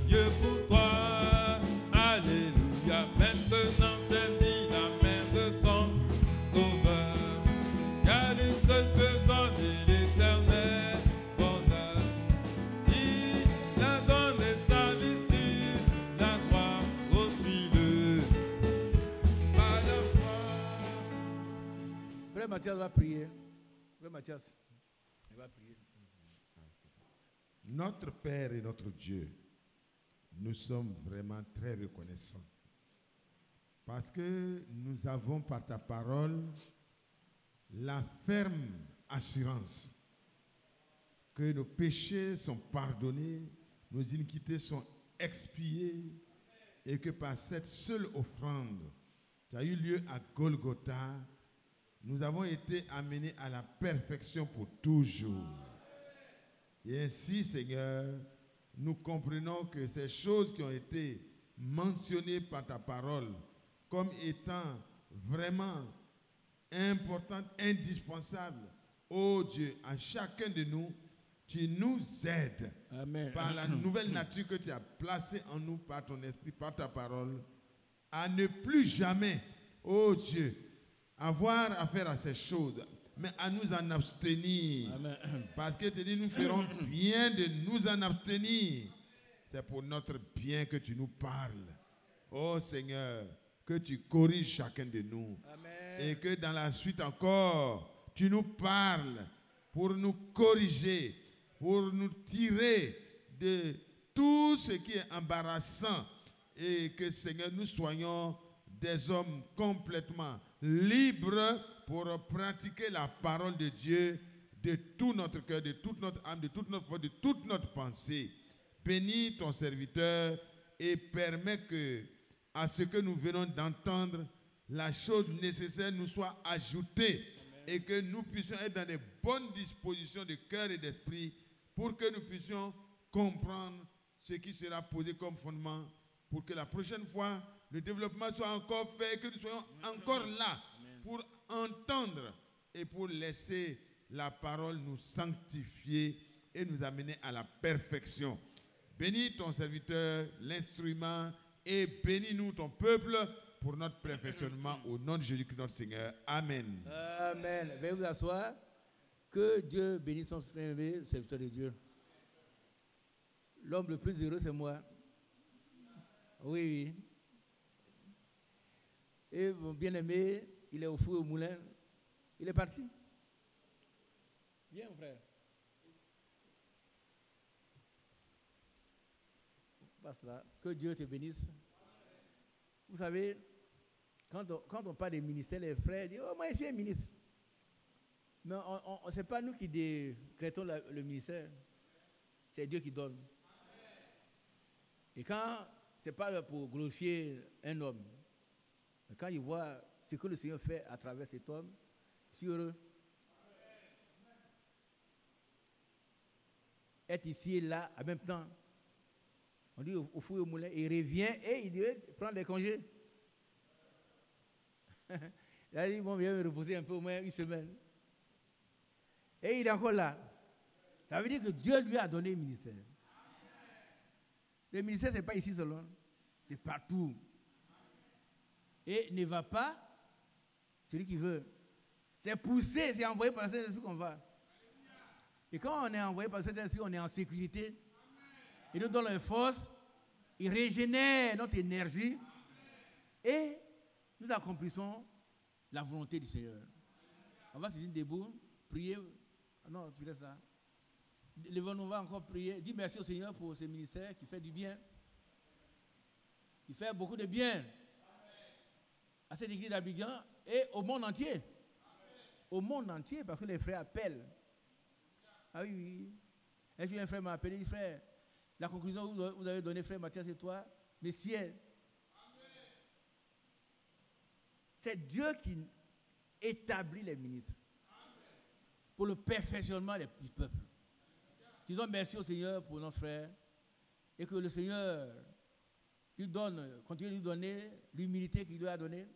Dieu pour toi. Alléluia, maintenant saisis la main de ton Sauveur, car lui seul peut donner l'éternel bonheur. Il a donné sa vie sur la croix, oh suis-le par la foi. Frère Mathias va prier. Frère Mathias, il va prier. Notre Père et notre Dieu, nous sommes vraiment très reconnaissants parce que nous avons par ta parole la ferme assurance que nos péchés sont pardonnés, nos iniquités sont expiées et que par cette seule offrande qui a eu lieu à Golgotha, nous avons été amenés à la perfection pour toujours. Et ainsi, Seigneur, nous comprenons que ces choses qui ont été mentionnées par ta parole comme étant vraiment importantes, indispensables, ô Dieu, à chacun de nous, tu nous aides. Amen. Par la nouvelle nature que tu as placée en nous par ton esprit, par ta parole, à ne plus jamais, ô Dieu, avoir affaire à ces choses, mais à nous en abstenir. Amen. Parce que tu dis, nous ferons bien de nous en abstenir. C'est pour notre bien que tu nous parles. Oh Seigneur, que tu corriges chacun de nous. Amen. Et que dans la suite encore, tu nous parles pour nous corriger, pour nous tirer de tout ce qui est embarrassant. Et que Seigneur, nous soyons des hommes complètement libres pour pratiquer la parole de Dieu de tout notre cœur, de toute notre âme, de toute notre foi, de toute notre pensée. Bénis ton serviteur et permets que, à ce que nous venons d'entendre, la chose nécessaire nous soit ajoutée. Amen. Et que nous puissions être dans de bonnes dispositions de cœur et d'esprit pour que nous puissions comprendre ce qui sera posé comme fondement pour que la prochaine fois, le développement soit encore fait et que nous soyons encore là pour entendre et pour laisser la parole nous sanctifier et nous amener à la perfection. Bénis ton serviteur, l'instrument, et bénis-nous, ton peuple, pour notre perfectionnement au nom de Jésus-Christ notre Seigneur. Amen. Amen. Veuillez vous asseoir. Que Dieu bénisse son frère, serviteur de Dieu. L'homme le plus heureux, c'est moi. Oui, oui. Et mon bien-aimé, il est au four et au moulin. Il est parti. Viens, mon frère. Passe là. Que Dieu te bénisse. Vous savez, quand on parle des ministères, les frères disent, oh, moi je suis un ministre. Mais ce n'est pas nous qui décrétons le ministère. C'est Dieu qui donne. Et quand, ce n'est pas pour glorifier un homme. Mais quand il voit ce que le Seigneur fait à travers cet homme, je suis heureux. Être ici et là, en même temps. On dit au four et au moulin, il revient et il dit prendre des congés. Il a dit, bon, viens me reposer un peu, au moins une semaine. Et il est encore là. Ça veut dire que Dieu lui a donné le ministère. Le ministère, ce n'est pas ici seulement, c'est partout. Et ne va pas celui qui veut. C'est poussé, c'est envoyé par le Saint-Esprit qu'on va. Et quand on est envoyé par le Saint-Esprit, on est en sécurité. Il nous donne la force, il régénère notre énergie et nous accomplissons la volonté du Seigneur. On va se dire debout, prier. Non, tu restes là. Levons-nous, on va encore prier. Dis merci au Seigneur pour ce ministère qui fait du bien. Il fait beaucoup de bien à cette église d'Abidjan et au monde entier. Au monde entier, parce que les frères appellent. Ah oui, oui. Un jour, un frère m'a appelé, il dit, frère, la conclusion que vous avez donnée, frère Mathias et toi, Messieurs, c'est Dieu qui établit les ministres pour le perfectionnement du peuple. Disons merci au Seigneur pour notre frère et que le Seigneur lui donne, continue de lui donner l'humilité qu'il lui a donnée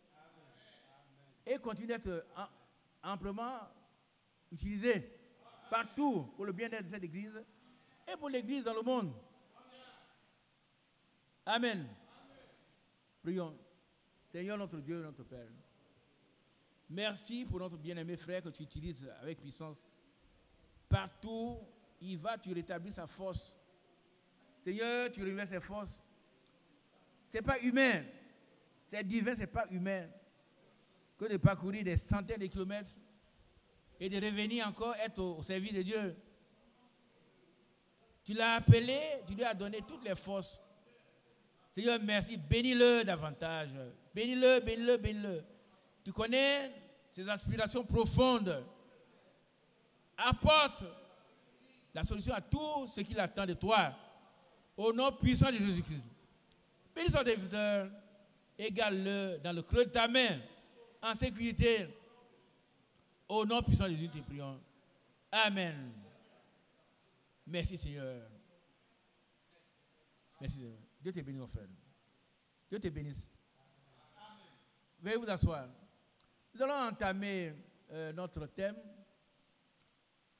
et continue d'être amplement utilisé partout pour le bien-être de cette église et pour l'église dans le monde. Amen. Prions. Seigneur notre Dieu, notre Père, merci pour notre bien-aimé frère que tu utilises avec puissance. Partout, il va, tu rétablis sa force. Seigneur, tu remets ses forces. Ce n'est pas humain. C'est divin, ce n'est pas humain. Que de parcourir des centaines de kilomètres et de revenir encore être au service de Dieu. Tu l'as appelé, tu lui as donné toutes les forces. Seigneur, merci. Bénis-le davantage. Bénis-le, bénis-le, bénis-le. Tu connais ses aspirations profondes. Apporte la solution à tout ce qu'il attend de toi. Au nom puissant de Jésus-Christ. Bénis son serviteur. Égale-le dans le creux de ta main. En sécurité. Au nom puissant de Jésus, te prions. Amen. Merci Seigneur. Merci Seigneur. Dieu te bénisse mon frère. Dieu te bénisse. Veuillez vous asseoir. Nous allons entamer notre thème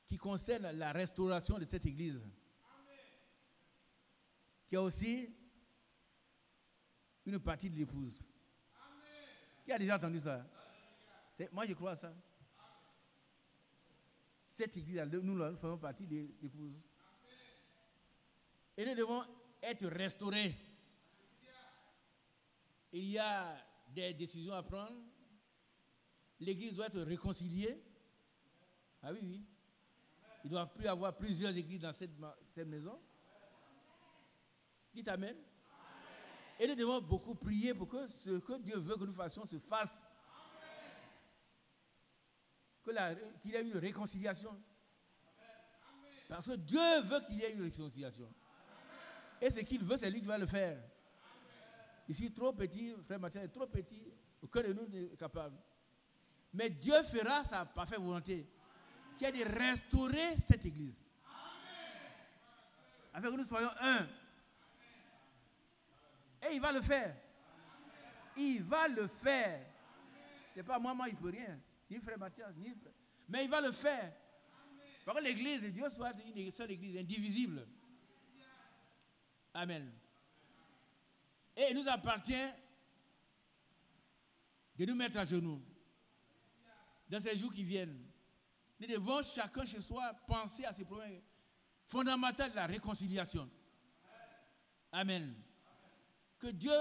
qui concerne la restauration de cette église. Qui a aussi une partie de l'épouse. Qui a déjà entendu ça? Moi je crois à ça. Cette église, nous faisons partie de l'épouse. Et nous devons être restaurés. Il y a des décisions à prendre. L'église doit être réconciliée. Ah oui, oui. Il ne doit plus y avoir plusieurs églises dans cette maison. Dites Amen. Et nous devons beaucoup prier pour que ce que Dieu veut que nous fassions se fasse. Qu'il y ait une réconciliation. Parce que Dieu veut qu'il y ait une réconciliation. Et ce qu'il veut, c'est lui qui va le faire. Je suis trop petit, frère Mathieu est trop petit, aucun de nous n'est capable. Mais Dieu fera sa parfaite volonté, qui est de restaurer cette église. Afin que nous soyons un. Et il va le faire. Il va le faire. Ce n'est pas moi, il ne peut rien. Ni frère Mathias, ni frère. Mais il va le faire. Par contre, l'église de Dieu soit une seule église indivisible. Amen. Et il nous appartient de nous mettre à genoux dans ces jours qui viennent. Nous devons chacun chez soi penser à ces problèmes fondamentaux de la réconciliation. Amen. Que Dieu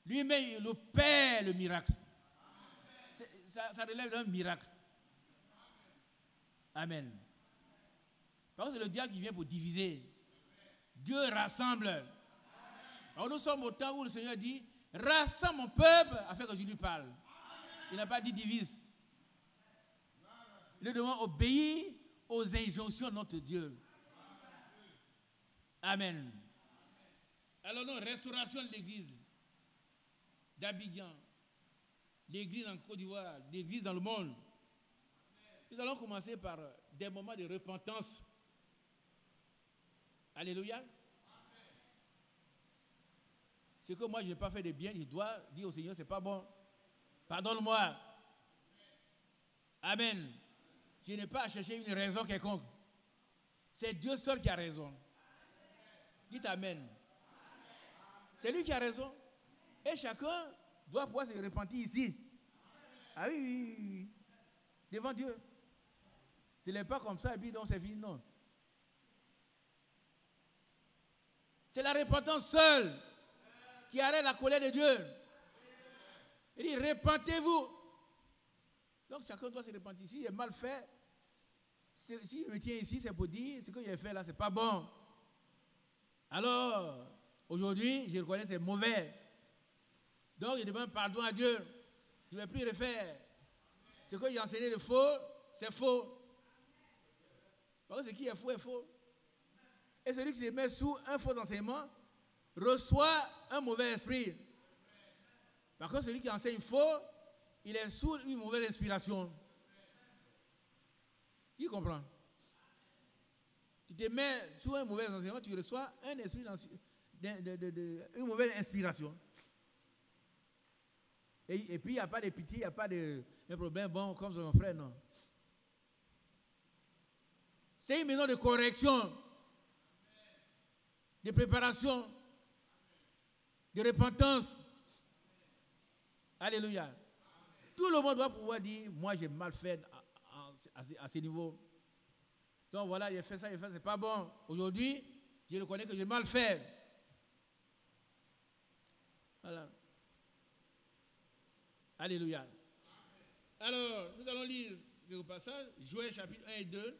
lui-même opère le miracle. Ça relève d'un miracle. Amen. Parce que c'est le diable qui vient pour diviser. Dieu rassemble. Alors nous sommes au temps où le Seigneur dit, rassemble mon peuple afin que je lui parle. Il n'a pas dit divise. Nous devons obéir aux injonctions de notre Dieu. Amen. Alors non, restauration de l'église d'Abidjan, l'église en Côte d'Ivoire, l'église dans le monde. Nous allons commencer par des moments de repentance. Alléluia. C'est que moi je n'ai pas fait de bien, je dois dire au Seigneur, c'est pas bon. Pardonne-moi. Amen. Je n'ai pas à chercher une raison quelconque. C'est Dieu seul qui a raison. Dites Amen. C'est lui qui a raison. Et chacun doit pouvoir se repentir ici. Ah oui. Devant Dieu. Ce n'est pas comme ça et puis donc c'est fini, non. C'est la repentance seule qui arrête la colère de Dieu. Il dit, repentez-vous. Donc chacun doit se repentir. Si j'ai mal fait, si je me tiens ici, c'est pour dire, ce que j'ai fait là, c'est pas bon. Alors, aujourd'hui, je reconnais que c'est mauvais. Donc, je demande pardon à Dieu. Je ne vais plus refaire. Ce que j'ai enseigné de faux, c'est faux. Parce que ce qui est faux est faux. Et celui qui se met sous un faux enseignement reçoit un mauvais esprit. Par contre, celui qui enseigne faux, il est sous une mauvaise inspiration. Qui comprend? Tu te mets sous un mauvais enseignement, tu reçois un esprit, une mauvaise inspiration. Et puis, il n'y a pas de pitié, il n'y a pas de problème, bon, comme son frère, non. C'est une maison de correction, de préparation, de repentance. Alléluia. Tout le monde doit pouvoir dire, moi j'ai mal fait à ce niveau. Donc voilà, j'ai fait ça, c'est pas bon. Aujourd'hui, je reconnais que j'ai mal fait. Voilà. Alléluia. Alors, nous allons lire le passage, Joël chapitre 1 et 2.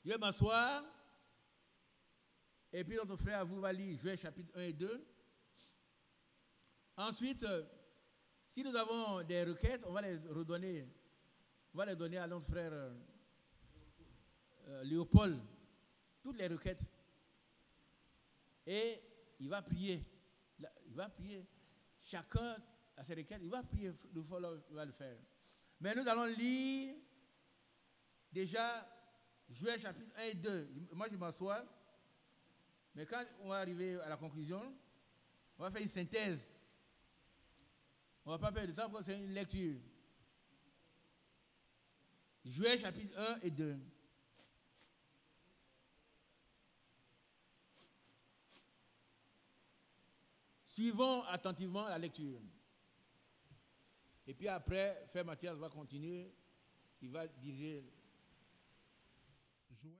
Je vais m'asseoir. Et puis notre frère vous va lire Joël chapitre 1 et 2. Ensuite, si nous avons des requêtes, on va les redonner. On va les donner à notre frère Léopold. Toutes les requêtes. Et il va prier. Il va prier. Chacun a ses requêtes. Il va prier. Il va le faire. Mais nous allons lire déjà Joël chapitre 1 et 2. Moi, je m'assois. Mais quand on va arriver à la conclusion, on va faire une synthèse. On ne va pas perdre de temps parce que c'est une lecture. Joël chapitre 1 et 2. Suivons attentivement la lecture. Et puis après, frère Mathias va continuer. Il va diriger. Joël.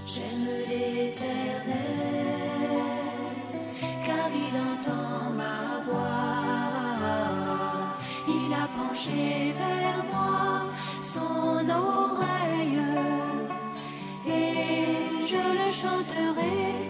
J'aime l'Éternel, car il entend ma voix. Il a penché vers moi son oreille, et je le chanterai.